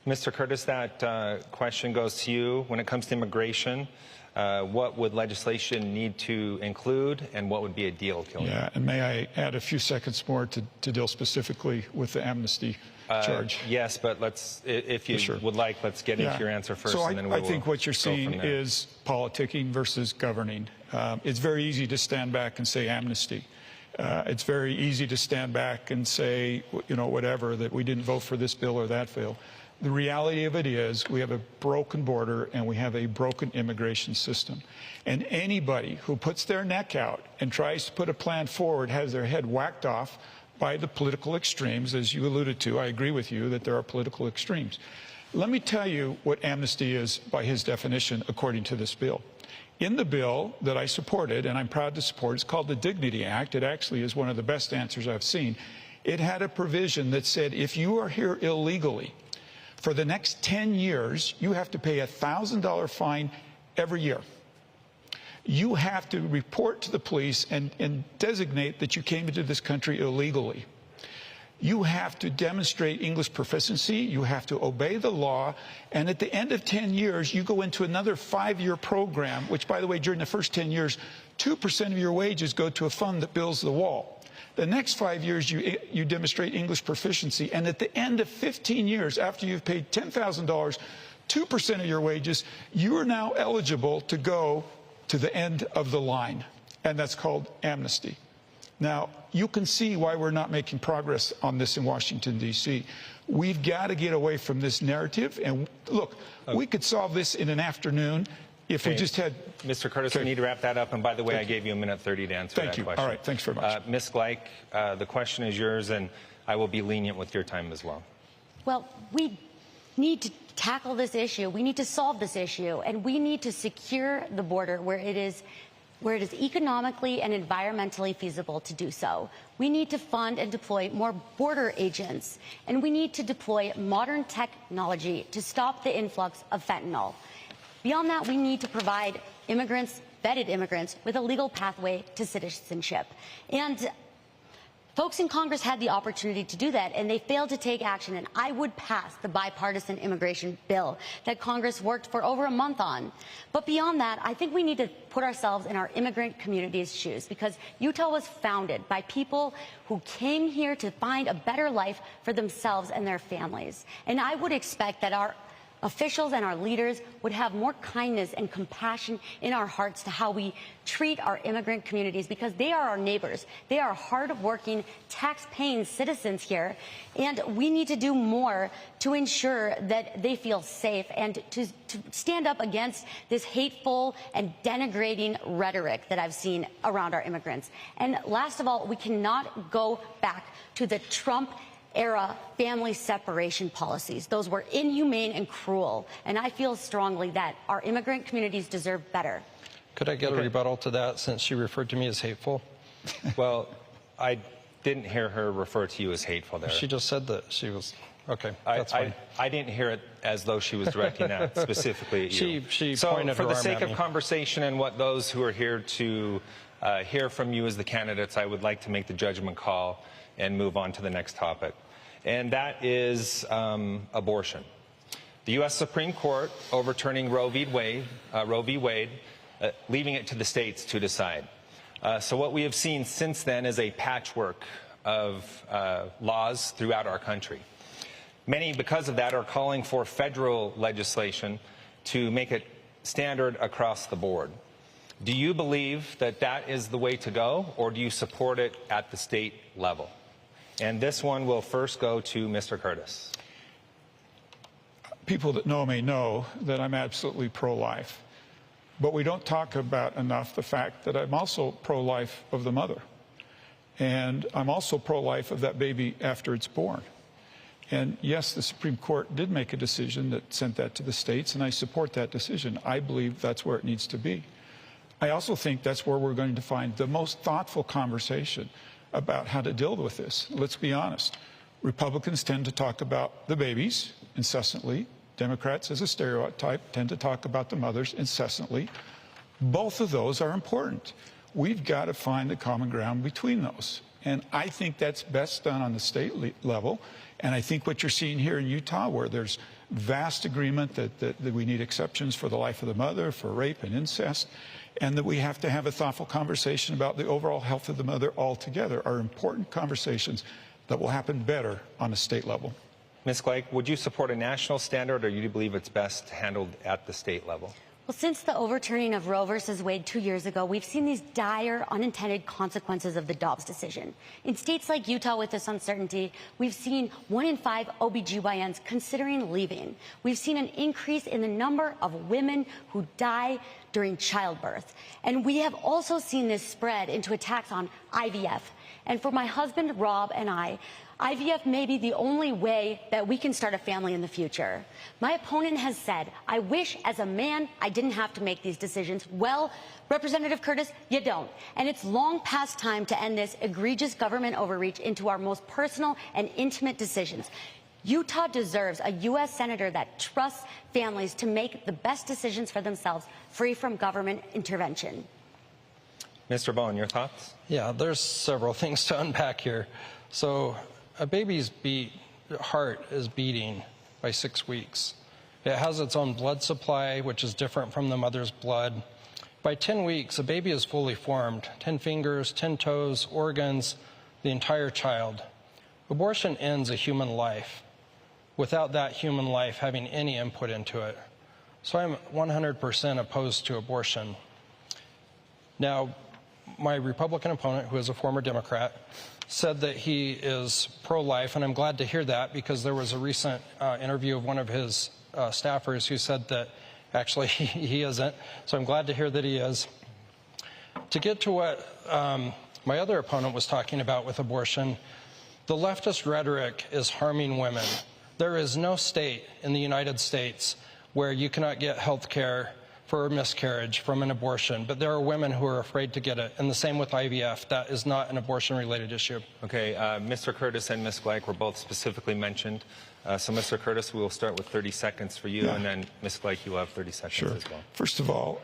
Mr. Curtis, that question goes to you. When it comes to immigration, what would legislation need to include, and what would be a deal killer? Yeah, and may I add a few seconds more to deal specifically with the amnesty charge? Yes, but if you would like, let's get into your answer first. So and then I think what you're seeing is politicking versus governing. It's very easy to stand back and say amnesty. It's very easy to stand back and say, whatever, that we didn't vote for this bill or that bill. The reality of it is we have a broken border and we have a broken immigration system. And anybody who puts their neck out and tries to put a plan forward has their head whacked off by the political extremes. As you alluded to, I agree with you that there are political extremes. Let me tell you what amnesty is by his definition according to this bill. In the bill that I supported, and I'm proud to support, it's called the Dignity Act. It actually is one of the best answers I've seen. It had a provision that said if you are here illegally, for the next 10 years, you have to pay a $1,000 fine every year. You have to report to the police and designate that you came into this country illegally. You have to demonstrate English proficiency. You have to obey the law. And at the end of 10 years, you go into another 5-year program, which, by the way, during the first 10 years, 2% of your wages go to a fund that builds the wall. The next 5 years, you demonstrate English proficiency. And at the end of 15 years, after you've paid $10,000, 2% of your wages, you are now eligible to go to the end of the line. And that's called amnesty. Now, you can see why we're not making progress on this in Washington, D.C. We've got to get away from this narrative. And look, we could solve this in an afternoon if we just had... Mr. Curtis, we need to wrap that up. And by the way, I gave you a minute 30 to answer that question. Thank you. All right. Thanks very much. Ms. Gleich, the question is yours, and I will be lenient with your time as well. Well, we need to tackle this issue. We need to solve this issue, and we need to secure the border where it is economically and environmentally feasible to do so. We need to fund and deploy more border agents, and we need to deploy modern technology to stop the influx of fentanyl. Beyond that, we need to provide immigrants, vetted immigrants, with a legal pathway to citizenship. And folks in Congress had the opportunity to do that, and they failed to take action. And I would pass the bipartisan immigration bill that Congress worked for over a month on. But beyond that, I think we need to put ourselves in our immigrant community's shoes, because Utah was founded by people who came here to find a better life for themselves and their families. And I would expect that our officials and our leaders would have more kindness and compassion in our hearts to how we treat our immigrant communities, because they are our neighbors. They are hard-working, tax-paying citizens here, and we need to do more to ensure that they feel safe and to stand up against this hateful and denigrating rhetoric that I've seen around our immigrants. And last of all, we cannot go back to the Trump-era family separation policies. Those were inhumane and cruel, and I feel strongly that our immigrant communities deserve better. Could I get a rebuttal to that, since she referred to me as hateful? Well, I didn't hear her refer to you as hateful there. She just said that she was... Okay, that's fine. I didn't hear it as though she was directing that specifically at you. She so pointed her for the arm sake at of me. conversation and what those who are here to hear from you as the candidates, I would like to make the judgment call and move on to the next topic. And that is abortion. The U.S. Supreme Court overturning Roe v. Wade, leaving it to the states to decide. So what we have seen since then is a patchwork of laws throughout our country. Many, because of that, are calling for federal legislation to make it standard across the board. Do you believe that that is the way to go, or do you support it at the state level? And this one will first go to Mr. Curtis. People that know me know that I'm absolutely pro-life. But we don't talk about enough the fact that I'm also pro-life of the mother. And I'm also pro-life of that baby after it's born. And yes, the Supreme Court did make a decision that sent that to the states, and I support that decision. I believe that's where it needs to be. I also think that's where we're going to find the most thoughtful conversation about how to deal with this. Let's be honest. Republicans tend to talk about the babies incessantly. Democrats, as a stereotype, tend to talk about the mothers incessantly. Both of those are important. We've got to find the common ground between those. And I think that's best done on the state level. And I think what you're seeing here in Utah, where there's vast agreement that we need exceptions for the life of the mother, for rape and incest, and that we have to have a thoughtful conversation about the overall health of the mother altogether, are important conversations that will happen better on a state level. Ms. Gleich, would you support a national standard, or do you believe it's best handled at the state level? Well, since the overturning of Roe versus Wade 2 years ago, we've seen these dire unintended consequences of the Dobbs decision. In states like Utah with this uncertainty, we've seen 1 in 5 OBGYNs considering leaving. We've seen an increase in the number of women who die during childbirth. And we have also seen this spread into attacks on IVF. And for my husband, Rob, and I, IVF may be the only way that we can start a family in the future. My opponent has said, I wish as a man I didn't have to make these decisions. Well, Representative Curtis, you don't. And it's long past time to end this egregious government overreach into our most personal and intimate decisions. Utah deserves a U.S. senator that trusts families to make the best decisions for themselves, free from government intervention. Mr. Bowen, your thoughts? Yeah, there's several things to unpack here. So a baby's heart is beating by 6 weeks. It has its own blood supply, which is different from the mother's blood. By 10 weeks, a baby is fully formed, 10 fingers, 10 toes, organs, the entire child. Abortion ends a human life without that human life having any input into it. So I'm 100% opposed to abortion. Now, my Republican opponent, who is a former Democrat, said that he is pro-life, and I'm glad to hear that, because there was a recent interview of one of his staffers who said that actually he isn't. So I'm glad to hear that he is. To get to what my other opponent was talking about with abortion, the leftist rhetoric is harming women. There is no state in the United States where you cannot get health care for a miscarriage from an abortion, but there are women who are afraid to get it, and the same with IVF. That is not an abortion-related issue. Okay, Mr. Curtis and Ms. Gleich were both specifically mentioned. So, Mr. Curtis, we will start with 30 seconds for you, and then Ms. Gleich, you'll have 30 seconds as well. First of all,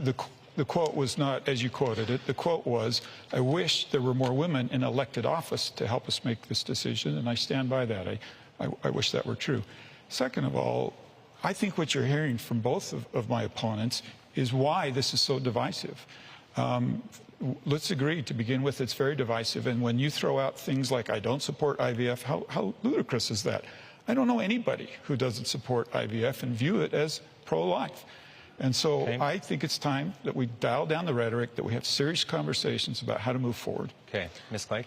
the quote was not, as you quoted it, the quote was, I wish there were more women in elected office to help us make this decision, and I stand by that. I wish that were true. Second of all, I think what you're hearing from both of my opponents is why this is so divisive. Let's agree, to begin with, it's very divisive. And when you throw out things like, I don't support IVF, how ludicrous is that? I don't know anybody who doesn't support IVF and view it as pro-life. And so I think it's time that we dial down the rhetoric, that we have serious conversations about how to move forward. Okay, Ms. Gleich?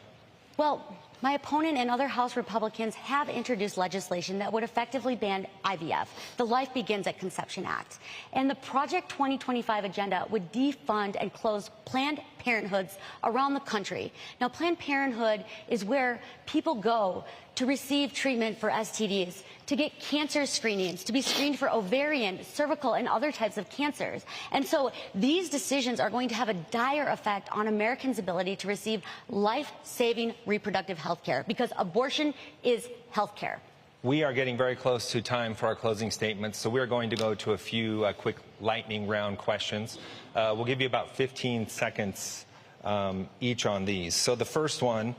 Well, my opponent and other House Republicans have introduced legislation that would effectively ban IVF, the Life Begins at Conception Act. And the Project 2025 agenda would defund and close Planned Parenthoods around the country. Now, Planned Parenthood is where people go to receive treatment for STDs, to get cancer screenings, to be screened for ovarian, cervical, and other types of cancers. And so these decisions are going to have a dire effect on Americans' ability to receive life-saving reproductive health care, because abortion is health care. We are getting very close to time for our closing statements, so we're going to go to a few quick lightning round questions. We'll give you about 15 seconds each on these. So the first one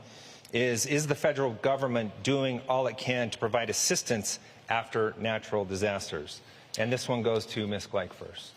is the federal government doing all it can to provide assistance after natural disasters? And this one goes to Ms. Gleich first.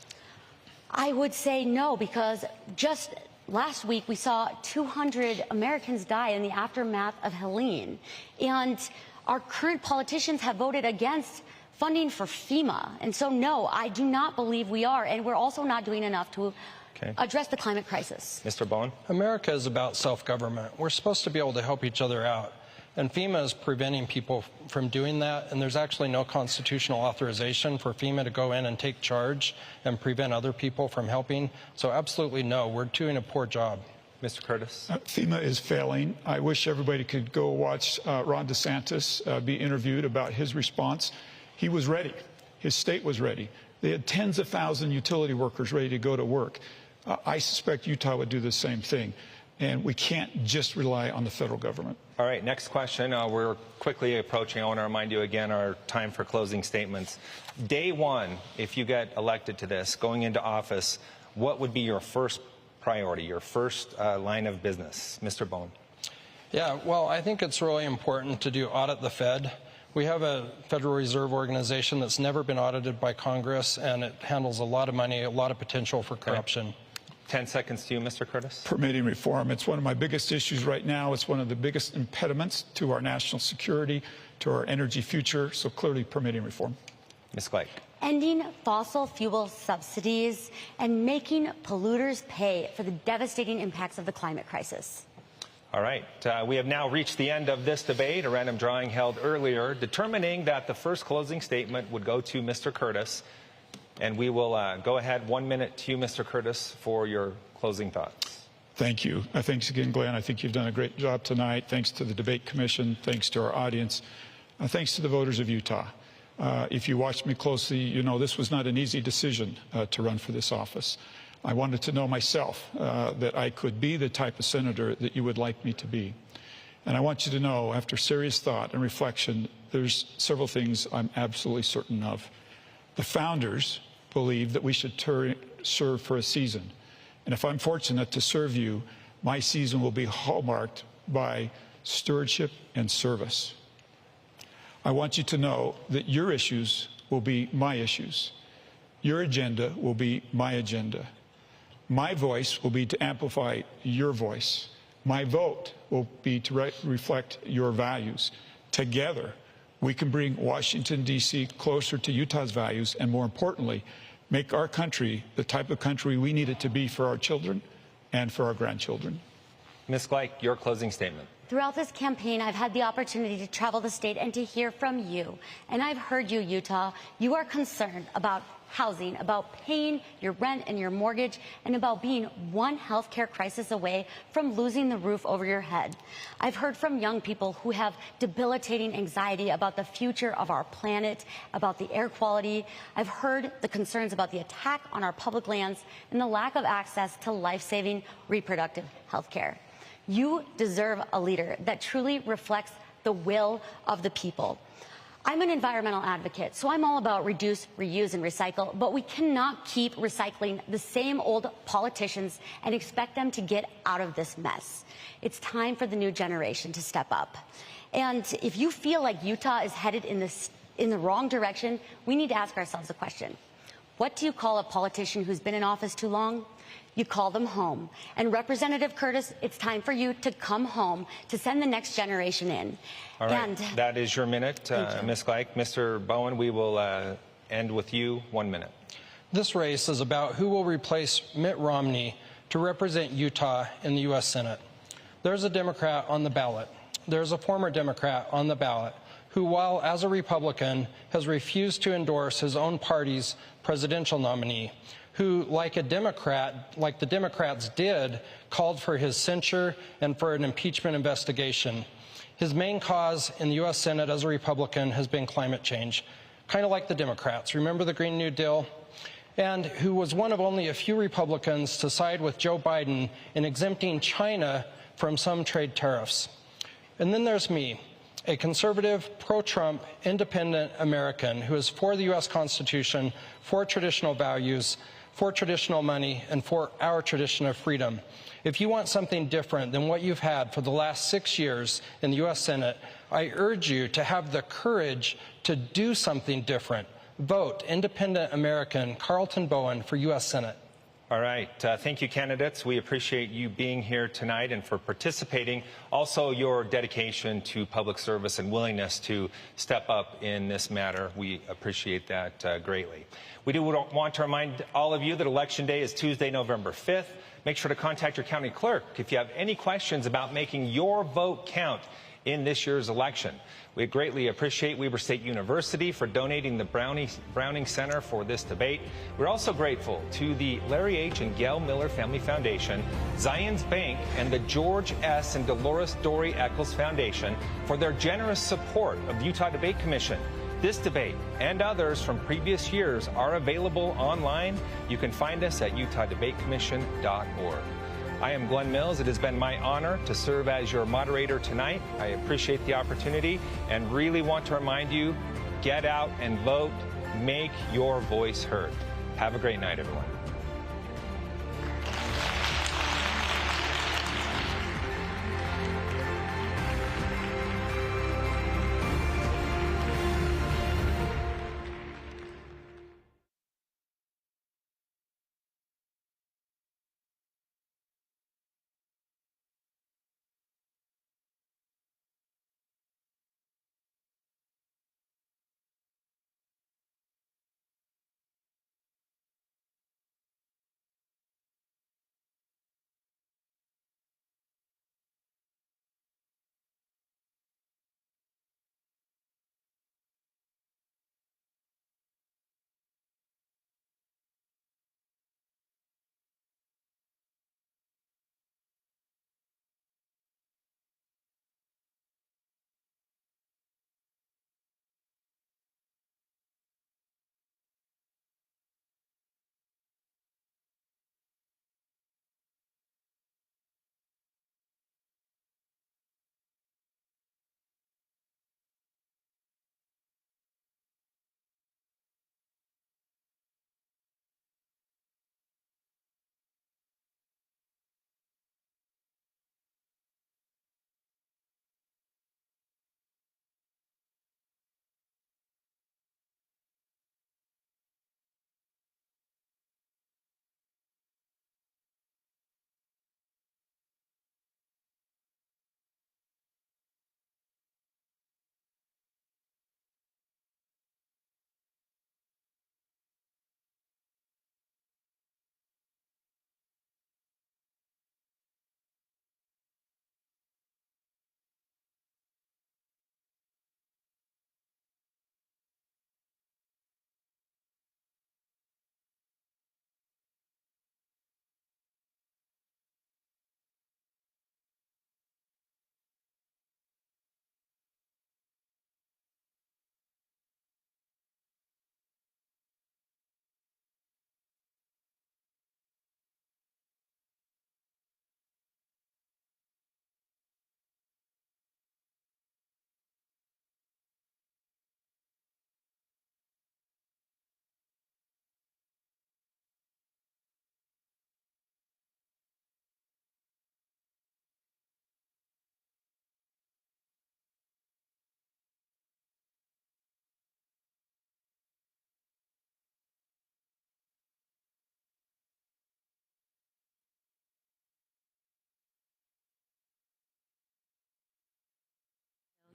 I would say no, because just last week we saw 200 Americans die in the aftermath of Helene. And our current politicians have voted against funding for FEMA. And so, no, I do not believe we are. And we're also not doing enough to Okay. address the climate crisis. Mr. Bowen? America is about self-government. We're supposed to be able to help each other out. And FEMA is preventing people from doing that, and there's actually no constitutional authorization for FEMA to go in and take charge and prevent other people from helping. So absolutely no, we're doing a poor job. Mr. Curtis? FEMA is failing. I wish everybody could go watch Ron DeSantis be interviewed about his response. He was ready. His state was ready. They had tens of thousands of utility workers ready to go to work. I suspect Utah would do the same thing. And we can't just rely on the federal government. All right, next question. We're quickly approaching. I want to remind you again our time for closing statements. Day one, if you get elected to this, going into office, what would be your first priority, your first line of business? Mr. Bowen. Yeah, well, I think it's really important to do audit the Fed. We have a Federal Reserve organization that's never been audited by Congress, and it handles a lot of money, a lot of potential for corruption. Okay. 10 seconds to you, Mr. Curtis. Permitting reform. It's one of my biggest issues right now. It's one of the biggest impediments to our national security, to our energy future. So clearly permitting reform. Ms. Gleich. Ending fossil fuel subsidies and making polluters pay for the devastating impacts of the climate crisis. All right. We have now reached the end of this debate, a random drawing held earlier, determining that the first closing statement would go to Mr. Curtis. And we will go ahead. 1 minute to you, Mr. Curtis, for your closing thoughts. Thank you. Thanks again, Glenn. I think you've done a great job tonight. Thanks to the Debate Commission. Thanks to our audience. Thanks to the voters of Utah. If you watched me closely, you know this was not an easy decision to run for this office. I wanted to know myself that I could be the type of senator that you would like me to be. And I want you to know, after serious thought and reflection, there's several things I'm absolutely certain of. The founders believed that we should serve for a season. And if I'm fortunate to serve you, my season will be hallmarked by stewardship and service. I want you to know that your issues will be my issues. Your agenda will be my agenda. My voice will be to amplify your voice. My vote will be to reflect your values. Together, we can bring Washington, D.C. closer to Utah's values and, more importantly, make our country the type of country we need it to be for our children and for our grandchildren. Ms. Gleich, your closing statement. Throughout this campaign, I've had the opportunity to travel the state and to hear from you. And I've heard you, Utah. You are concerned about housing, about paying your rent and your mortgage, and about being one healthcare crisis away from losing the roof over your head. I've heard from young people who have debilitating anxiety about the future of our planet, about the air quality. I've heard the concerns about the attack on our public lands and the lack of access to life-saving reproductive health care. You deserve a leader that truly reflects the will of the people. I'm an environmental advocate, so I'm all about reduce, reuse, and recycle, but we cannot keep recycling the same old politicians and expect them to get out of this mess. It's time for the new generation to step up. And if you feel like Utah is headed in the wrong direction, we need to ask ourselves a question. What do you call a politician who's been in office too long? You call them home. And Representative Curtis, it's time for you to come home to send the next generation in. All right, that is your minute, Ms. Gleich. Mr. Bowen, we will end with you. 1 minute. This race is about who will replace Mitt Romney to represent Utah in the U.S. Senate. There's a Democrat on the ballot. There's a former Democrat on the ballot who, while as a Republican, has refused to endorse his own party's presidential nominee, who, like the Democrats did, called for his censure and for an impeachment investigation. His main cause in the U.S. Senate as a Republican has been climate change, kind of like the Democrats. Remember the Green New Deal? And who was one of only a few Republicans to side with Joe Biden in exempting China from some trade tariffs. And then there's me, a conservative, pro-Trump, independent American who is for the U.S. Constitution, for traditional values, for traditional money, and for our tradition of freedom. If you want something different than what you've had for the last 6 years in the U.S. Senate, I urge you to have the courage to do something different. Vote independent American Carlton Bowen for U.S. Senate. All right. Thank you, candidates. We appreciate you being here tonight and for participating. Also, your dedication to public service and willingness to step up in this matter. We appreciate that greatly. We do want to remind all of you that Election Day is Tuesday, November 5th. Make sure to contact your county clerk if you have any questions about making your vote count in this year's election. We greatly appreciate Weber State University for donating the Browning Center for this debate. We're also grateful to the Larry H. and Gail Miller Family Foundation, Zions Bank, and the George S. and Dolores Dory Eccles Foundation for their generous support of the Utah Debate Commission. This debate and others from previous years are available online. You can find us at utahdebatecommission.org. I am Glen Mills. It has been my honor to serve as your moderator tonight. I appreciate the opportunity and really want to remind you, get out and vote. Make your voice heard. Have a great night, everyone.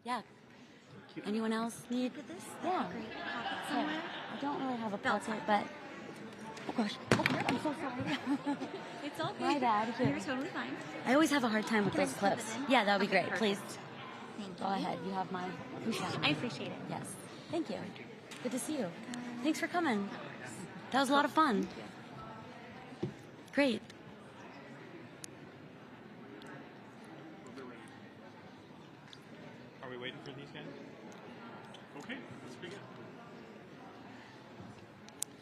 Yeah. Anyone else need this? Yeah. I don't really have a pocket, but oh gosh, I'm so sorry. It's all good. My bad. You're totally fine. I always have a hard time with those clips. Yeah, that would be great. Perfect. Please Thank you. go ahead. You have my consent. I appreciate it. Yes. Thank you. Good to see you. Thanks for coming. That was a lot of fun. Great. Are we waiting for these guys? Okay, let's begin.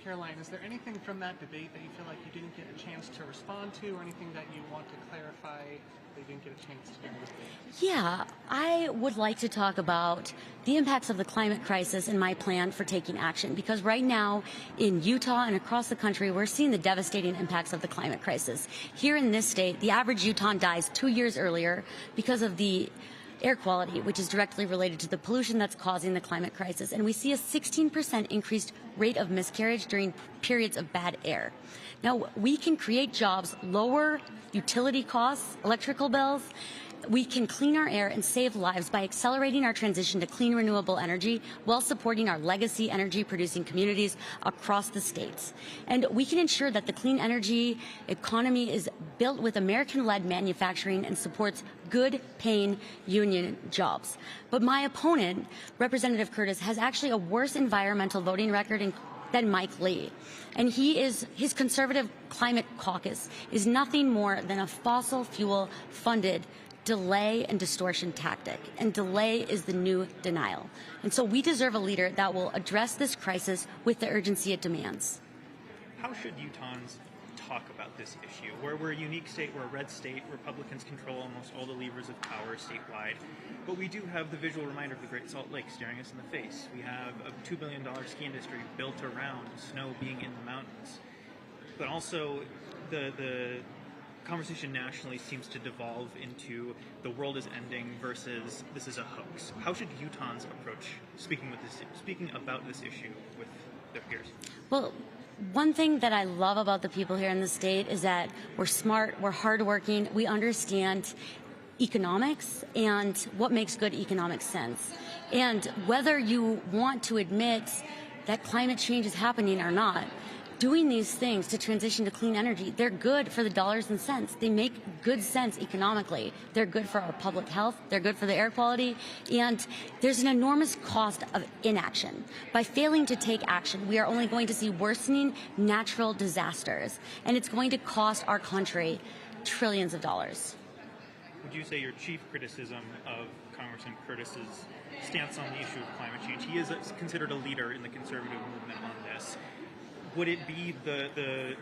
Caroline, is there anything from that debate that you feel like you didn't get a chance to respond to, or anything that you want to clarify that you didn't get a chance to do? Yeah, I would like to talk about the impacts of the climate crisis and my plan for taking action, because right now in Utah and across the country, we're seeing the devastating impacts of the climate crisis. Here in this state, the average Utahn dies 2 years earlier because of the air quality, which is directly related to the pollution that's causing the climate crisis. And we see a 16% increased rate of miscarriage during periods of bad air. Now, we can create jobs, lower utility costs, electrical bills. We can clean our air and save lives by accelerating our transition to clean renewable energy while supporting our legacy energy producing communities across the states. And we can ensure that the clean energy economy is built with American-led manufacturing and supports good paying union jobs. But my opponent, Representative Curtis, has actually a worse environmental voting record than Mike Lee. And his conservative climate caucus is nothing more than a fossil fuel funded delay and distortion tactic, and delay is the new denial. And so we deserve a leader that will address this crisis with the urgency it demands. How should Utahns talk about this issue? We're a unique state, we're a red state, Republicans control almost all the levers of power statewide, but we do have the visual reminder of the Great Salt Lake staring us in the face. We have a $2 billion ski industry built around snow being in the mountains, but also the conversation nationally seems to devolve into the world is ending versus this is a hoax. How should Utahns approach speaking about this issue with their peers? Well, one thing that I love about the people here in the state is that we're smart, we're hardworking, we understand economics and what makes good economic sense. And whether you want to admit that climate change is happening or not, doing these things to transition to clean energy, they're good for the dollars and cents. They make good sense economically. They're good for our public health. They're good for the air quality. And there's an enormous cost of inaction. By failing to take action, we are only going to see worsening natural disasters. And it's going to cost our country trillions of dollars. Would you say your chief criticism of Congressman Curtis's stance on the issue of climate change, he is considered a leader in the conservative movement on this, would it be the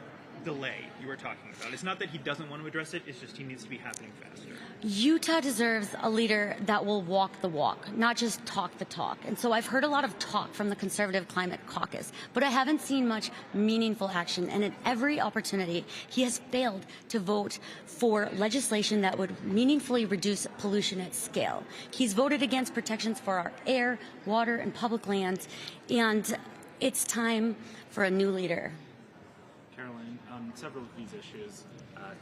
delay you were talking about? It's not that he doesn't want to address it, it's just he needs to be happening faster. Utah deserves a leader that will walk the walk, not just talk the talk. And so I've heard a lot of talk from the Conservative Climate Caucus, but I haven't seen much meaningful action. And at every opportunity, he has failed to vote for legislation that would meaningfully reduce pollution at scale. He's voted against protections for our air, water, and public lands. And it's time for a new leader. Caroline, several of these issues,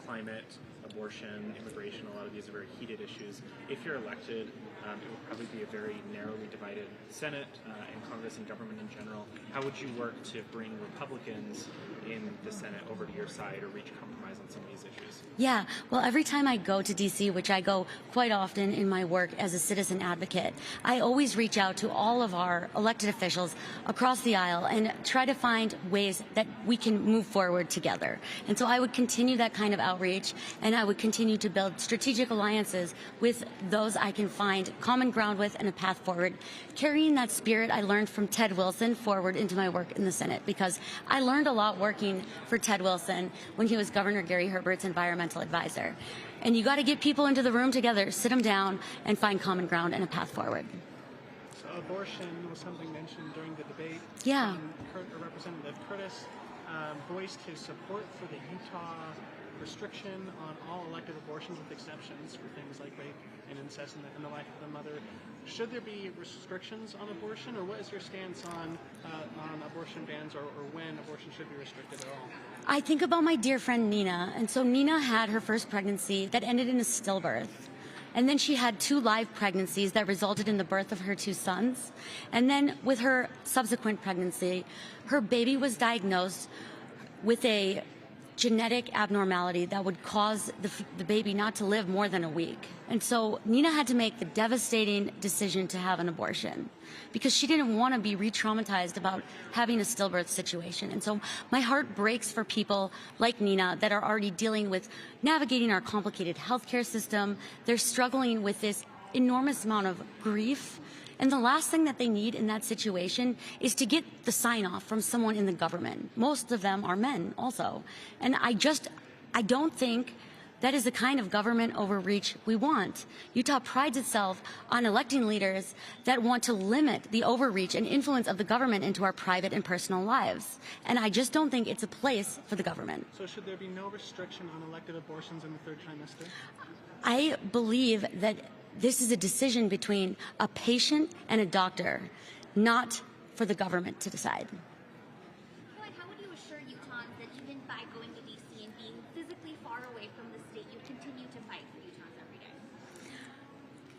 climate, abortion, immigration, a lot of these are very heated issues. If you're elected, it will probably be a very narrowly divided Senate and Congress and government in general. How would you work to bring Republicans in the Senate over to your side or reach compromise on some of these issues? Yeah, well, every time I go to D.C., which I go quite often in my work as a citizen advocate, I always reach out to all of our elected officials across the aisle and try to find ways that we can move forward together. And so I would continue that kind of outreach, and I would continue to build strategic alliances with those I can find common ground with and a path forward. Carrying that spirit I learned from Ted Wilson forward into my work in the Senate, because I learned a lot working for Ted Wilson when he was Governor Gary Herbert's environmental advisor. And you got to get people into the room together, sit them down, and find common ground and a path forward. So abortion was something mentioned during the debate. Yeah. Representative Curtis voiced his support for the Utah restriction on all elective abortions with exceptions for things like rape and incest in the life of the mother. Should there be restrictions on abortion, or what is your stance on abortion bans, or when abortion should be restricted at all? I think about my dear friend Nina, and so Nina had her first pregnancy that ended in a stillbirth. And then she had 2 live pregnancies that resulted in the birth of her 2 sons. And then with her subsequent pregnancy, her baby was diagnosed with a genetic abnormality that would cause the baby not to live more than a week. And so Nina had to make the devastating decision to have an abortion because she didn't want to be re-traumatized about having a stillbirth situation. And so my heart breaks for people like Nina that are already dealing with navigating our complicated healthcare system. They're struggling with this enormous amount of grief. And the last thing that they need in that situation is to get the sign-off from someone in the government. Most of them are men also. And I don't think that is the kind of government overreach we want. Utah prides itself on electing leaders that want to limit the overreach and influence of the government into our private and personal lives. And I just don't think it's a place for the government. So should there be no restriction on elected abortions in the 3rd trimester? I believe that this is a decision between a patient and a doctor, not for the government to decide. Caroline, how would you assure Utahns that even by going to D.C. and being physically far away from the state, you continue to fight for Utahns every day?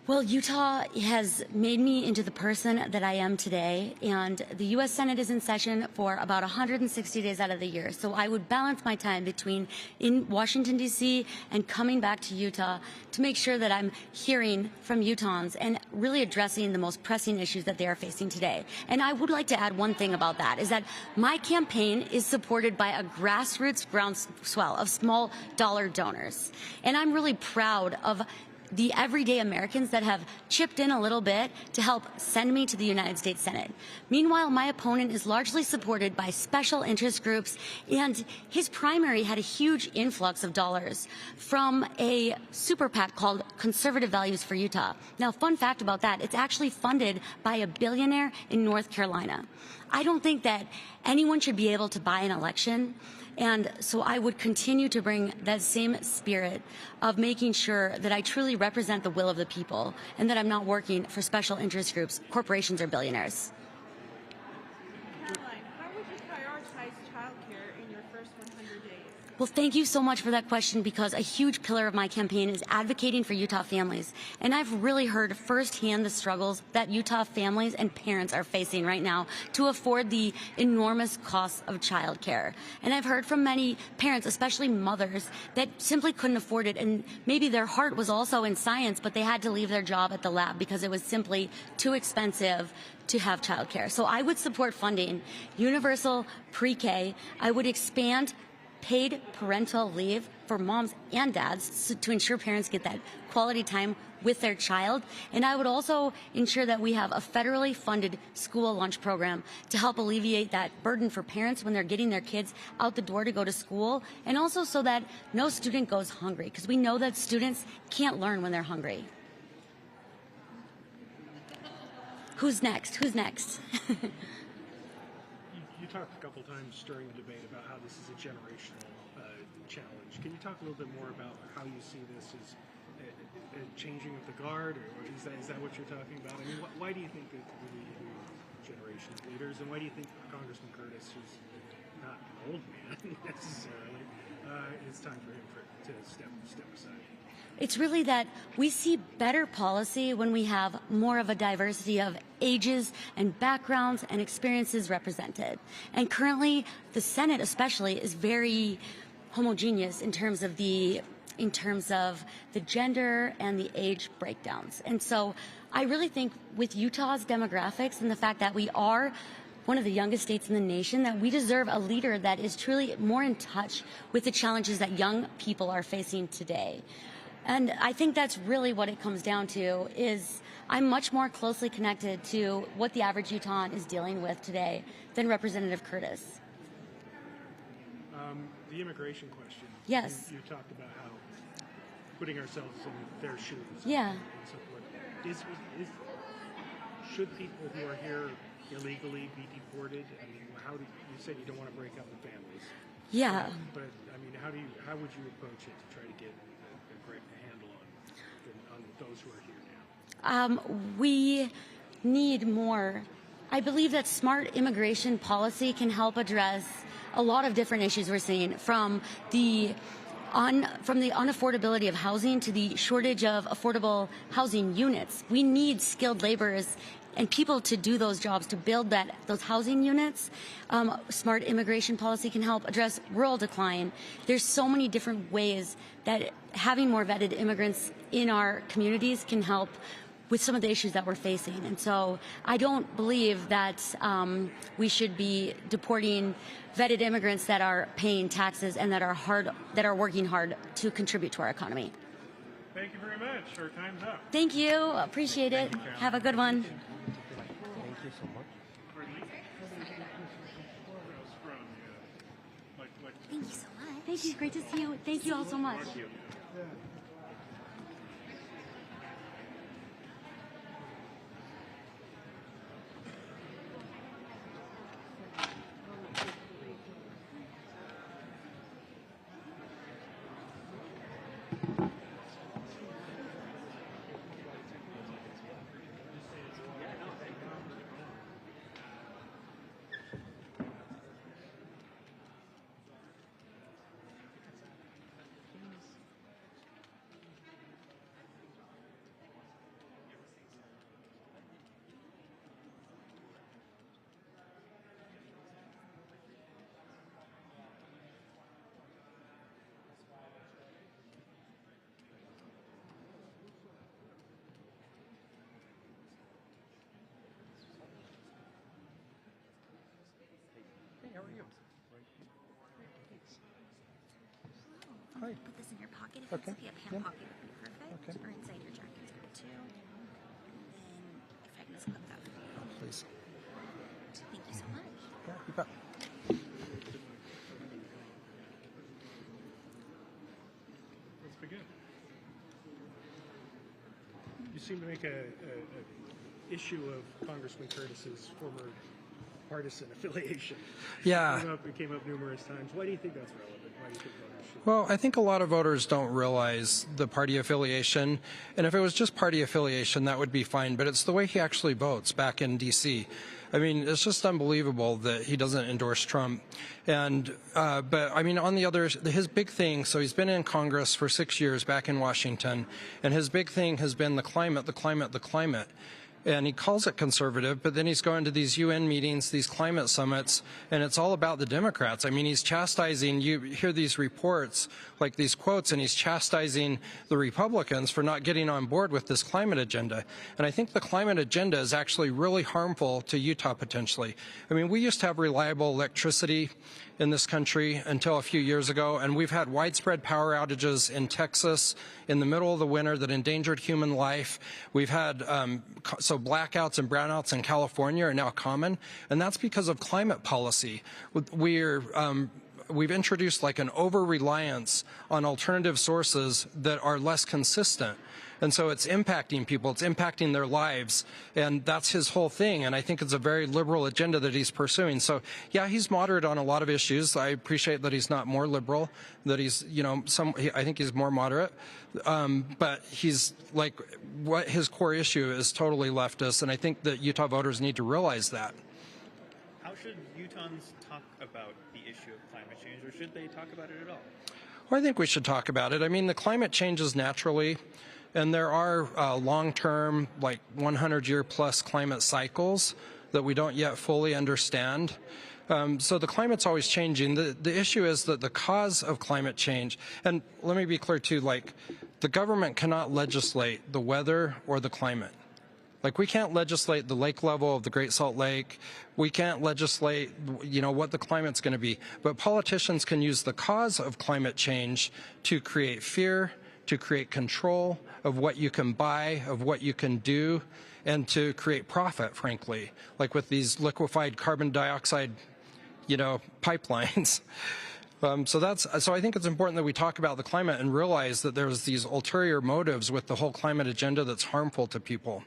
Well, Utah has made me into the person that I am today, and the U.S. Senate is in session for about 160 days out of the year. So I would balance my time between in Washington, D.C. and coming back to Utah to make sure that I'm hearing from Utahns and really addressing the most pressing issues that they are facing today. And I would like to add one thing about that, is that my campaign is supported by a grassroots groundswell of small dollar donors. And I'm really proud of the everyday Americans that have chipped in a little bit to help send me to the United States Senate. Meanwhile, my opponent is largely supported by special interest groups, and his primary had a huge influx of dollars from a super PAC called Conservative Values for Utah. Now, fun fact about that, it's actually funded by a billionaire in North Carolina. I don't think that anyone should be able to buy an election. And so I would continue to bring that same spirit of making sure that I truly represent the will of the people and that I'm not working for special interest groups, corporations, or billionaires. Caroline, how would you prioritize childcare in your first 100 days? Well, thank you so much for that question, because a huge pillar of my campaign is advocating for Utah families. And I've really heard firsthand the struggles that Utah families and parents are facing right now to afford the enormous costs of childcare. And I've heard from many parents, especially mothers, that simply couldn't afford it. And maybe their heart was also in science, but they had to leave their job at the lab because it was simply too expensive to have childcare. So I would support funding universal pre-K. I would expand paid parental leave for moms and dads to ensure parents get that quality time with their child. And I would also ensure that we have a federally funded school lunch program to help alleviate that burden for parents when they're getting their kids out the door to go to school, and also so that no student goes hungry, because we know that students can't learn when they're hungry. Who's next? Who's next? You talked a couple times during the debate about how this is a generational challenge. Can you talk a little bit more about how you see this as a changing of the guard, or is that what you're talking about? I mean, why do you think that we need a new generation of leaders, and why do you think Congressman Curtis, who's not an old man necessarily, it's time for him to step aside? It's really that we see better policy when we have more of a diversity of ages and backgrounds and experiences represented. And currently, the Senate especially is very homogeneous in terms of the gender and the age breakdowns. And so I really think with Utah's demographics and the fact that we are one of the youngest states in the nation, that we deserve a leader that is truly more in touch with the challenges that young people are facing today. And I think that's really what it comes down to, is I'm much more closely connected to what the average Utahn is dealing with today than Representative Curtis. The immigration question. Yes. You talked about how putting ourselves in their shoes. Yeah. And so forth. Should people who are here illegally be deported? I mean, you said you don't want to break up the families. Yeah. But I mean, how would you approach it to try to get a great handle on those who are here now? We need more. I believe that smart immigration policy can help address a lot of different issues we're seeing, from the unaffordability of housing to the shortage of affordable housing units. We need skilled laborers and people to do those jobs, to build those housing units. Smart immigration policy can help address rural decline. There's so many different ways that having more vetted immigrants in our communities can help with some of the issues that we're facing. And so I don't believe that we should be deporting vetted immigrants that are paying taxes and that are working hard to contribute to our economy. Thank you very much. Our time's up. Thank you. Appreciate it. Have a good one. Thank you so much. Thank you so much. Thank you. Great to see you. Thank you all so much. Hi. Put this in your pocket. If Okay. it's okay, a pant Yep. pocket would be perfect. Okay. Or inside your jacket is good too. And then if I can just clip that for you. Please. Thank you so much. Yeah, you bet. Let's begin. You seem to make a issue of Congressman Curtis's former partisan affiliation. Yeah. It came up numerous times. Why do you think that's relevant? Why do you think voters should? Well, I think a lot of voters don't realize the party affiliation. And if it was just party affiliation, that would be fine. But it's the way he actually votes back in D.C. I mean, it's just unbelievable that he doesn't endorse Trump. And, but I mean, on the other, his big thing, so he's been in Congress for 6 years back in Washington, and his big thing has been the climate, the climate, the climate. And he calls it conservative, but then he's going to these UN meetings, these climate summits, and it's all about the Democrats. I mean, he's chastising, you hear these reports, like these quotes, and he's chastising the Republicans for not getting on board with this climate agenda. And I think the climate agenda is actually really harmful to Utah potentially. I mean, we used to have reliable electricity in this country until a few years ago, and we've had widespread power outages in Texas in the middle of the winter that endangered human life. We've had so blackouts and brownouts in California are now common, and that's because of climate policy. We've introduced like an over-reliance on alternative sources that are less consistent. And so it's impacting people, it's impacting their lives, and that's his whole thing. And I think it's a very liberal agenda that he's pursuing. So, yeah, he's moderate on a lot of issues. I appreciate that he's not more liberal, that he's, you know, I think he's more moderate. But he's like, what his core issue is totally leftist, and I think that Utah voters need to realize that. How should Utahns talk about the issue of climate change, or should they talk about it at all? Well, I think we should talk about it. I mean, the climate changes naturally. And there are long-term, like 100-year-plus climate cycles that we don't yet fully understand. So the climate's always changing. The issue is that the cause of climate change, and let me be clear too, like the government cannot legislate the weather or the climate. Like we can't legislate the lake level of the Great Salt Lake. We can't legislate, you know, what the climate's going to be. But politicians can use the cause of climate change to create fear, to create control of what you can buy, of what you can do, and to create profit, frankly, like with these liquefied carbon dioxide, you know, pipelines. So I think it's important that we talk about the climate and realize that there's these ulterior motives with the whole climate agenda that's harmful to people.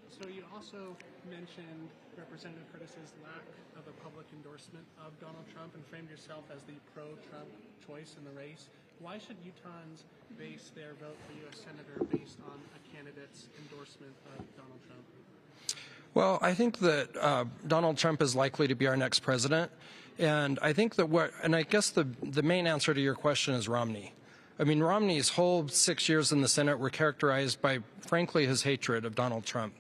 So you also mentioned Representative Curtis's lack of a public endorsement of Donald Trump and framed yourself as the pro-Trump choice in the race. Why should Utahns base their vote for U.S. Senator based on a candidate's endorsement of Donald Trump? Well, I think that Donald Trump is likely to be our next president. And I think that I guess the main answer to your question is Romney. I mean, Romney's whole 6 years in the Senate were characterized by, frankly, his hatred of Donald Trump.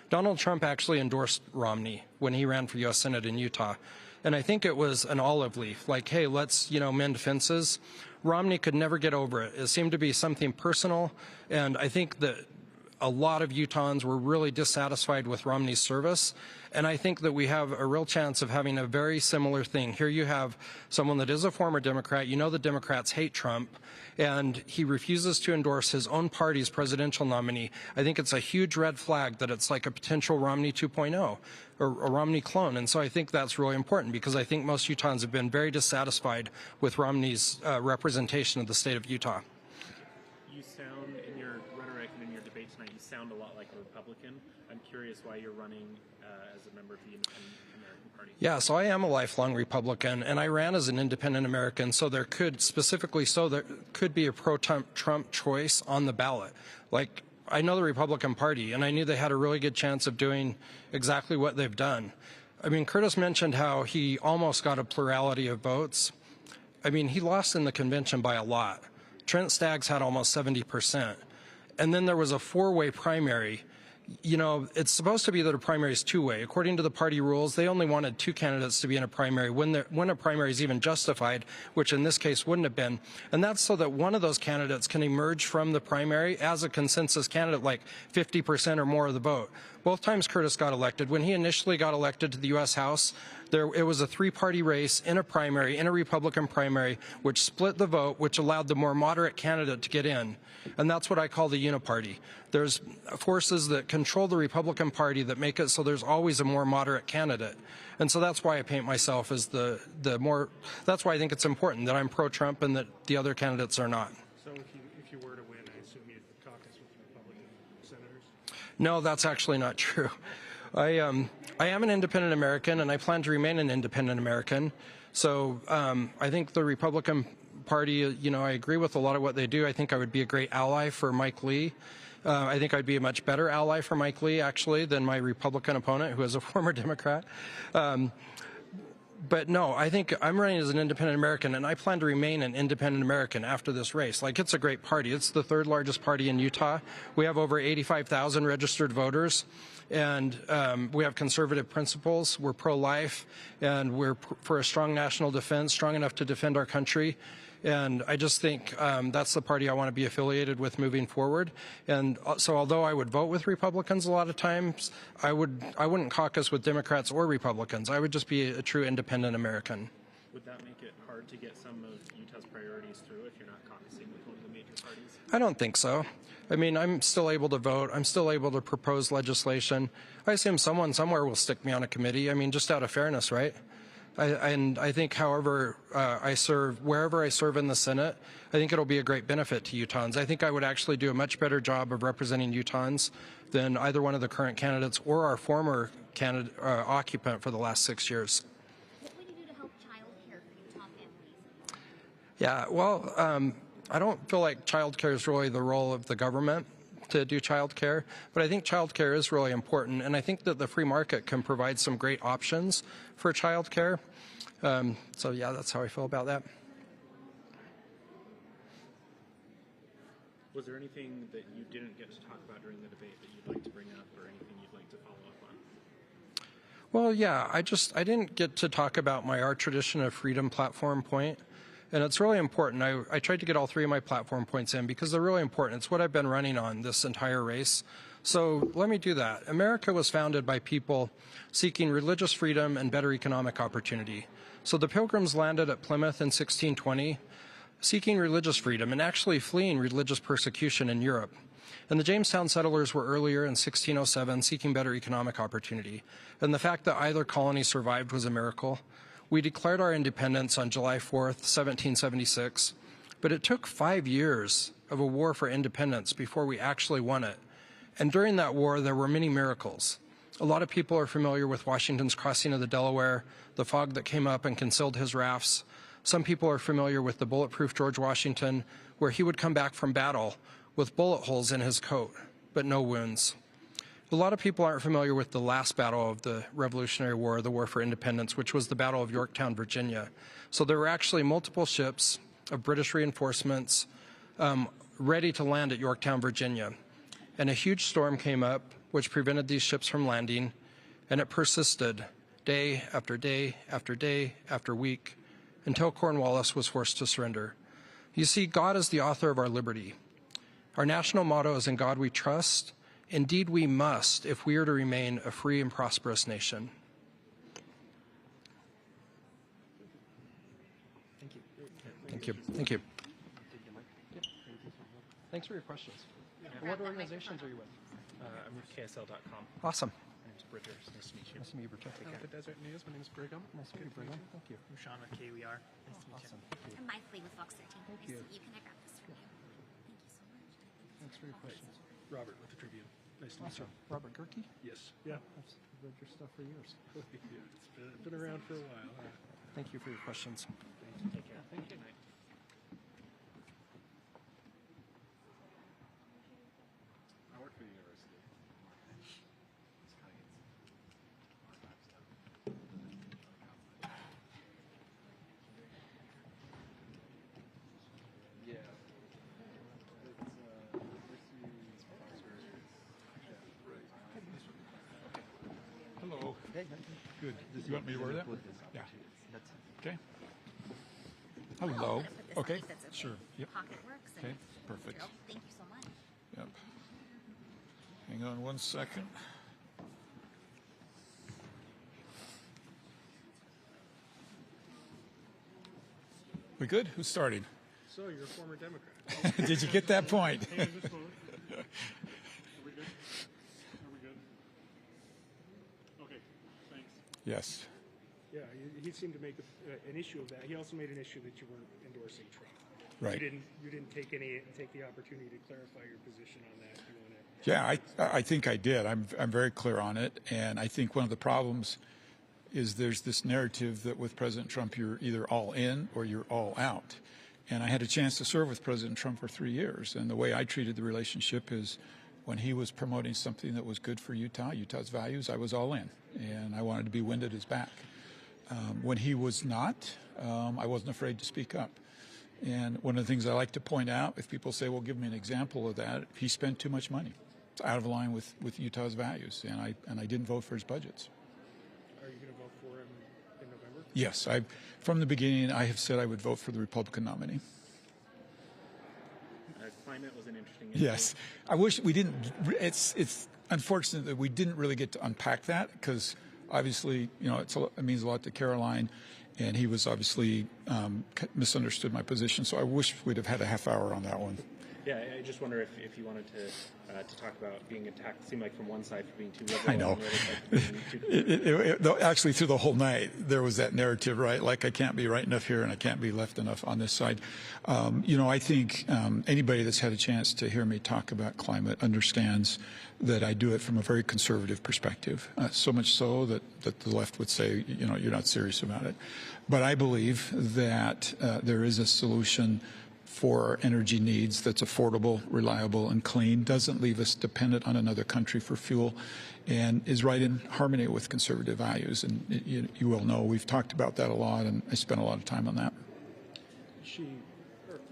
Donald Trump actually endorsed Romney when he ran for U.S. Senate in Utah. And I think it was an olive leaf, like, hey, let's, you know, mend fences. Romney could never get over it. It seemed to be something personal, and I think that a lot of Utahns were really dissatisfied with Romney's service, and I think that we have a real chance of having a very similar thing. Here you have someone that is a former Democrat. You know the Democrats hate Trump, and he refuses to endorse his own party's presidential nominee. I think it's a huge red flag that it's like a potential Romney 2.0 or a Romney clone, and so I think that's really important because I think most Utahns have been very dissatisfied with Romney's representation of the state of Utah. You sound, in your rhetoric and in your debate tonight, you sound a lot like a Republican. I'm curious why you're running as a member of the Independent American Party. Yeah, so I am a lifelong Republican, and I ran as an independent American, so there could be a pro-Trump choice on the ballot. Like, I know the Republican Party, and I knew they had a really good chance of doing exactly what they've done. I mean, Curtis mentioned how he almost got a plurality of votes. I mean, he lost in the convention by a lot. Trent Staggs had almost 70%. And then there was a four-way primary. You know, it's supposed to be that a primary is two-way. According to the party rules, they only wanted two candidates to be in a primary when a primary is even justified, which in this case wouldn't have been. And that's so that one of those candidates can emerge from the primary as a consensus candidate, like 50% or more of the vote. Both times Curtis got elected. When he initially got elected to the U.S. House, it was a three-party race in a primary, in a Republican primary, which split the vote, which allowed the more moderate candidate to get in. And that's what I call the uniparty. There's forces that control the Republican Party that make it so there's always a more moderate candidate. And so that's why I paint myself as that's why I think it's important that I'm pro-Trump and that the other candidates are not. So if you were to win, I assume you'd caucus with Republican senators? No, that's actually not true. I am an independent American, and I plan to remain an independent American. So I think the Republican Party, I agree with a lot of what they do. I think I would be a great ally for Mike Lee. I think I'd be a much better ally for Mike Lee, actually, than my Republican opponent, who is a former Democrat. But no, I think I'm running as an independent American, and I plan to remain an independent American after this race. Like, it's a great party. It's the third largest party in Utah. We have over 85,000 registered voters, and we have conservative principles. We're pro-life, and we're for a strong national defense, strong enough to defend our country. And I just think that's the party I want to be affiliated with moving forward. And so although I would vote with Republicans a lot of times, I wouldn't caucus with Democrats or Republicans. I would just be a true independent American. Would that make it hard to get some of Utah's priorities through if you're not caucusing with one of the major parties? I don't think so. I mean, I'm still able to vote. I'm still able to propose legislation. I assume someone somewhere will stick me on a committee. I mean, just out of fairness, right? And I think however I serve, wherever I serve in the Senate, I think it'll be a great benefit to Utahns. I think I would actually do a much better job of representing Utahns than either one of the current candidates or our former occupant for the last 6 years. What would you do to help child care for Utah families? Yeah, well, I don't feel like child care is really the role of the government to do child care, but I think child care is really important, and I think that the free market can provide some great options for child care. So yeah, that's how I feel about that. Was there anything that you didn't get to talk about during the debate that you'd like to bring up, or anything you'd like to follow up on? Well, yeah, I didn't get to talk about my Our Tradition of Freedom platform point. And it's really important. I tried to get all three of my platform points in because they're really important. It's what I've been running on this entire race. So let me do that. America was founded by people seeking religious freedom and better economic opportunity. So the Pilgrims landed at Plymouth in 1620, seeking religious freedom and actually fleeing religious persecution in Europe. And the Jamestown settlers were earlier in 1607, seeking better economic opportunity. And the fact that either colony survived was a miracle. We declared our independence on July 4th, 1776, but it took 5 years of a war for independence before we actually won it. And during that war, there were many miracles. A lot of people are familiar with Washington's crossing of the Delaware, the fog that came up and concealed his rafts. Some people are familiar with the bulletproof George Washington, where he would come back from battle with bullet holes in his coat, but no wounds. A lot of people aren't familiar with the last battle of the Revolutionary War, the War for Independence, which was the Battle of Yorktown, Virginia. So there were actually multiple ships of British reinforcements ready to land at Yorktown, Virginia. And a huge storm came up, which prevented these ships from landing, and it persisted day after day after day after week until Cornwallis was forced to surrender. You see, God is the author of our liberty. Our national motto is, "In God we trust." Indeed, we must if we are to remain a free and prosperous nation. Thank you. Thank you. Thank you. Thanks for your questions. What organizations are you with? I'm with KSL.com. Awesome. My name's Bridger. Nice to meet you. Nice to meet you, Britta. The Desert News. My name is Brigham. Nice to meet you, Brigham. Thank you. I'm Sean with KUER. Nice to meet Awesome. Thank you. I'm Mike Lee with Fox 13. Thank Nice you. to meet you. Can I grab this from you? Thank you so much. Thanks for your questions. Robert with the Tribune. Nice to meet Awesome. Robert Gerke? Yes. Yeah. I've read your stuff for years. Yeah, it's been around for a while. Thank you for your questions. Take care. Thank you. I work for the university. Yeah. Hello. Good. You want me to wear that? Yeah. Okay. Hello. Okay. Sure. Yep. Pocket works. Okay. Perfect. Thank you so much. Yep. Hang on one second. We good? Who's starting? So, you're a former Democrat. Did you get that point? Hang on just a moment. Are we good? Are we good? Okay, thanks. Yes. Yeah, he seemed to make an issue of that. He also made an issue that you weren't endorsing Trump. Right. You didn't take the opportunity to clarify your position on that. You want to... Yeah, I think I did. I'm very clear on it, and I think one of the problems is there's this narrative that with President Trump you're either all in or you're all out. And I had a chance to serve with President Trump for 3 years, and the way I treated the relationship is when he was promoting something that was good for Utah's values, I was all in, and I wanted to be wind at his back. When he was not, I wasn't afraid to speak up. And one of the things I like to point out, if people say, well, give me an example of that, he spent too much money. It's out of line with Utah's values, and I didn't vote for his budgets. Are you going to vote for him in November? Yes, from the beginning, I have said I would vote for the Republican nominee. Climate was an interesting issue. Yes, I wish we didn't. It's unfortunate that we didn't really get to unpack that because obviously, it means a lot to Caroline, and he was obviously misunderstood my position. So I wish we'd have had a half hour on that one. Yeah, I just wonder if you wanted to talk about being attacked. It seemed like from one side for being too liberal. I know. Actually, through the whole night, there was that narrative, right? Like I can't be right enough here and I can't be left enough on this side. I think anybody that's had a chance to hear me talk about climate understands that I do it from a very conservative perspective. So much so that the left would say, you're not serious about it. But I believe that there is a solution for our energy needs that's affordable, reliable, and clean, doesn't leave us dependent on another country for fuel, and is right in harmony with conservative values. And you will know we've talked about that a lot, and I spent a lot of time on that.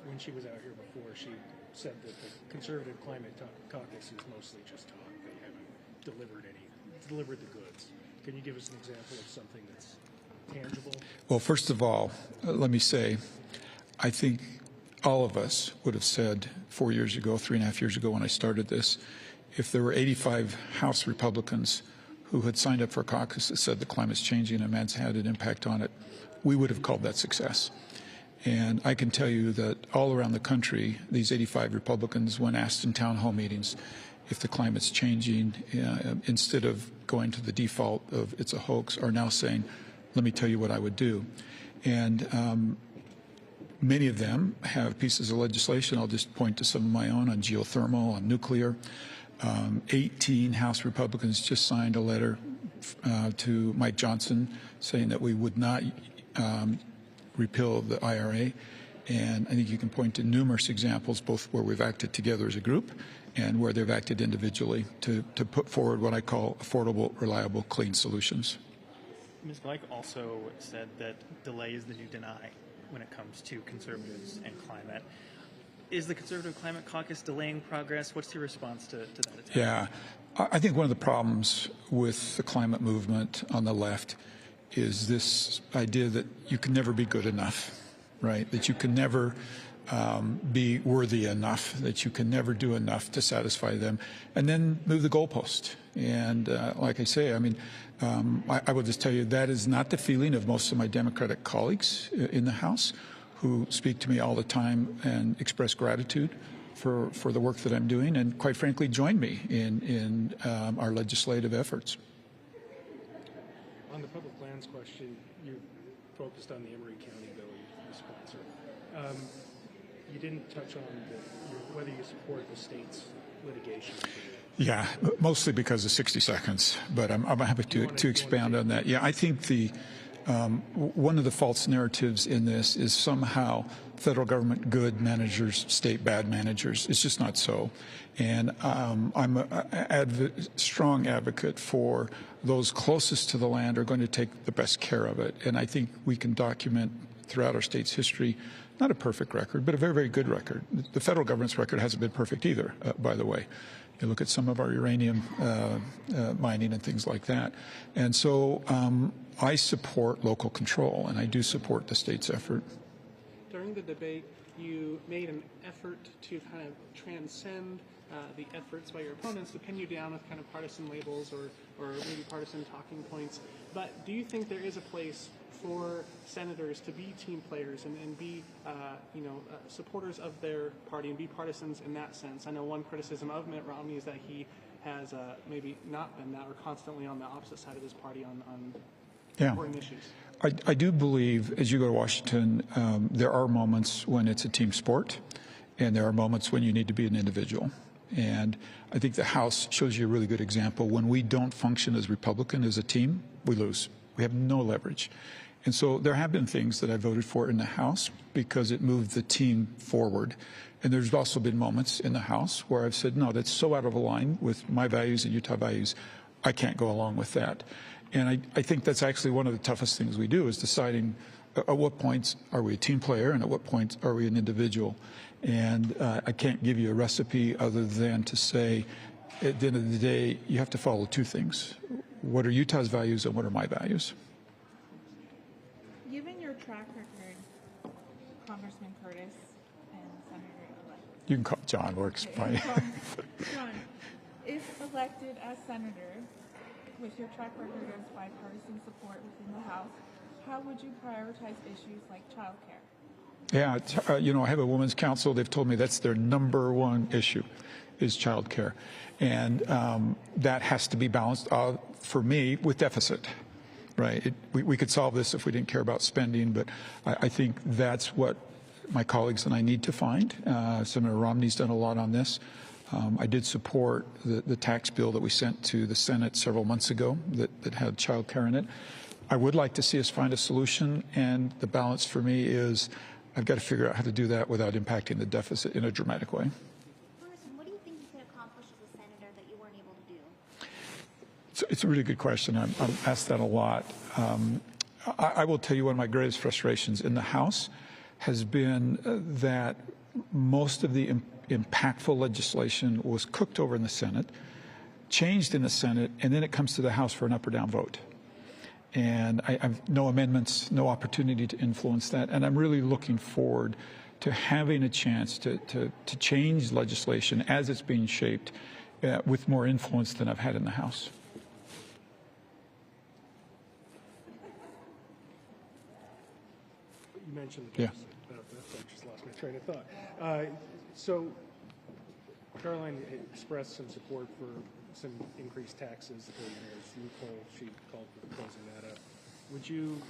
When she was out here before, she said that the Conservative Climate Caucus is mostly just talk. They haven't delivered the goods. Can you give us an example of something that's tangible? Well, first of all, let me say, I think all of us would have said 4 years ago, 3.5 years ago when I started this, if there were 85 House Republicans who had signed up for a caucus that said the climate's changing and man's had an impact on it, we would have called that success. And I can tell you that all around the country, these 85 Republicans, when asked in town hall meetings if the climate's changing, instead of going to the default of it's a hoax, are now saying, let me tell you what I would do. And many of them have pieces of legislation. I'll just point to some of my own on geothermal, on nuclear. 18 House Republicans just signed a letter to Mike Johnson saying that we would not repeal the IRA. And I think you can point to numerous examples, both where we've acted together as a group and where they've acted individually to put forward what I call affordable, reliable, clean solutions. Ms. Gleich also said that delay is the new deny when it comes to conservatives and climate. Is the Conservative Climate Caucus delaying progress? What's your response to that attack? Yeah, I think one of the problems with the climate movement on the left is this idea that you can never be good enough, right? That you can never be worthy enough, that you can never do enough to satisfy them, and then move the goalpost. And like I say, I will just tell you that is not the feeling of most of my Democratic colleagues in the House who speak to me all the time and express gratitude for the work that I'm doing and, quite frankly, join me in our legislative efforts. On the public lands question, you focused on the Emery County bill you sponsor. You didn't touch on whether you support the state's litigation. Yeah, mostly because of 60 seconds, but I'm happy to expand on that. Yeah, I think one of the false narratives in this is somehow federal government good managers, state bad managers. It's just not so. And I'm a strong advocate for those closest to the land are going to take the best care of it. And I think we can document throughout our state's history, not a perfect record, but a very, very good record. The federal government's record hasn't been perfect either, by the way. You look at some of our uranium mining and things like that. And so I support local control, and I do support the state's effort. During the debate, you made an effort to kind of transcend the efforts by your opponents to pin you down with kind of partisan labels or maybe partisan talking points. But do you think there is a place for senators to be team players and be, supporters of their party and be partisans in that sense. I know one criticism of Mitt Romney is that he has maybe not been that or constantly on the opposite side of his party on important issues. I do believe, as you go to Washington, there are moments when it's a team sport, and there are moments when you need to be an individual. And I think the House shows you a really good example. When we don't function as Republican, as a team, we lose. We have no leverage. And so there have been things that I voted for in the House because it moved the team forward. And there's also been moments in the House where I've said, no, that's so out of line with my values and Utah values, I can't go along with that. And I think that's actually one of the toughest things we do is deciding at what points are we a team player and at what points are we an individual. And I can't give you a recipe other than to say, at the end of the day, you have to follow two things. What are Utah's values and what are my values? Given your track record, Congressman Curtis and Senator-elect. You can call John, works fine. John, if elected as senator, with your track record of bipartisan support within the House, how would you prioritize issues like child care? Yeah, I have a women's council. They've told me that's their number one issue is child care. And that has to be balanced, for me, with deficit, right? We could solve this if we didn't care about spending, but I think that's what my colleagues and I need to find. Senator Romney's done a lot on this. I did support the tax bill that we sent to the Senate several months ago that had child care in it. I would like to see us find a solution, and the balance for me is I've got to figure out how to do that without impacting the deficit in a dramatic way. What do you think you could accomplish as a senator that you weren't able to do? It's a really good question. I'm asked that a lot. I will tell you one of my greatest frustrations in the House has been that most of the impactful legislation was cooked over in the Senate, changed in the Senate, and then it comes to the House for an up or down vote. And I have no amendments, no opportunity to influence that. And I'm really looking forward to having a chance to change legislation as it's being shaped with more influence than I've had in the House. You mentioned the deficit. I just lost my train of thought. So Caroline expressed some support for some increased taxes, the billionaire's loophole. She called for closing that up. Would you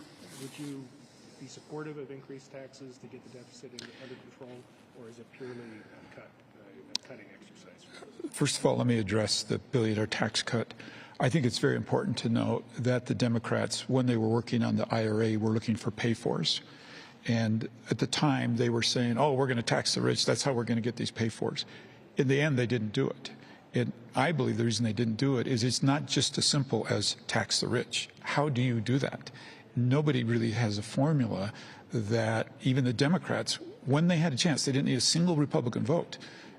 be supportive of increased taxes to get the deficit under control, or is it purely a cutting exercise? First of all, let me address the billionaire tax cut. I think it's very important to note that the Democrats, when they were working on the IRA, were looking for pay-fors. And at the time, they were saying, oh, we're going to tax the rich. That's how we're going to get these pay-fors. In the end, they didn't do it. And I believe the reason they didn't do it is it's not just as simple as tax the rich. How do you do that? Nobody really has a formula that even the Democrats, when they had a chance, they didn't need a single Republican vote.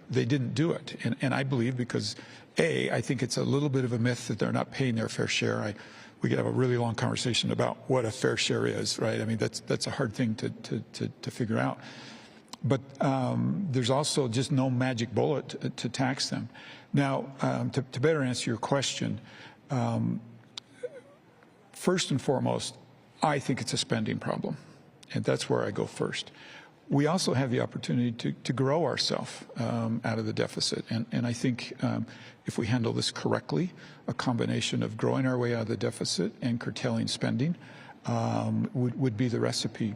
They didn't do it. And I believe because, A, I think it's a little bit of a myth that they're not paying their fair share. We could have a really long conversation about what a fair share is, right? I mean, that's a hard thing to figure out. But there's also just no magic bullet to tax them. Now, to better answer your question, first and foremost, I think it's a spending problem, and that's where I go first. We also have the opportunity to grow ourselves out of the deficit, and I think if we handle this correctly, a combination of growing our way out of the deficit and curtailing spending would be the recipe.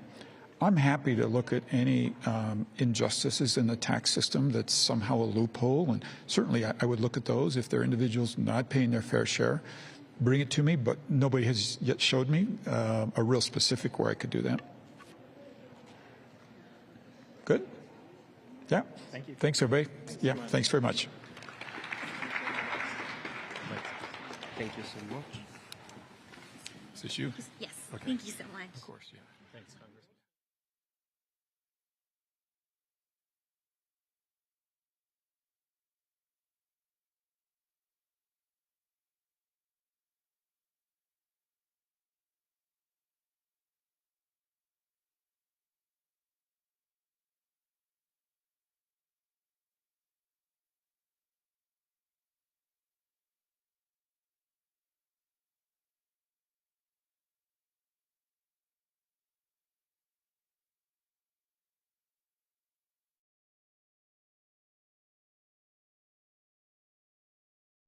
I'm happy to look at any injustices in the tax system that's somehow a loophole, and certainly I would look at those. If there are individuals not paying their fair share, bring it to me, but nobody has yet showed me a real specific where I could do that. Good? Yeah? Thank you. Thanks, everybody. Yeah, thanks very much. Thank you so much. Is this you? Yes. Okay. Thank you so much. Of course, yeah. Thanks, Congressman.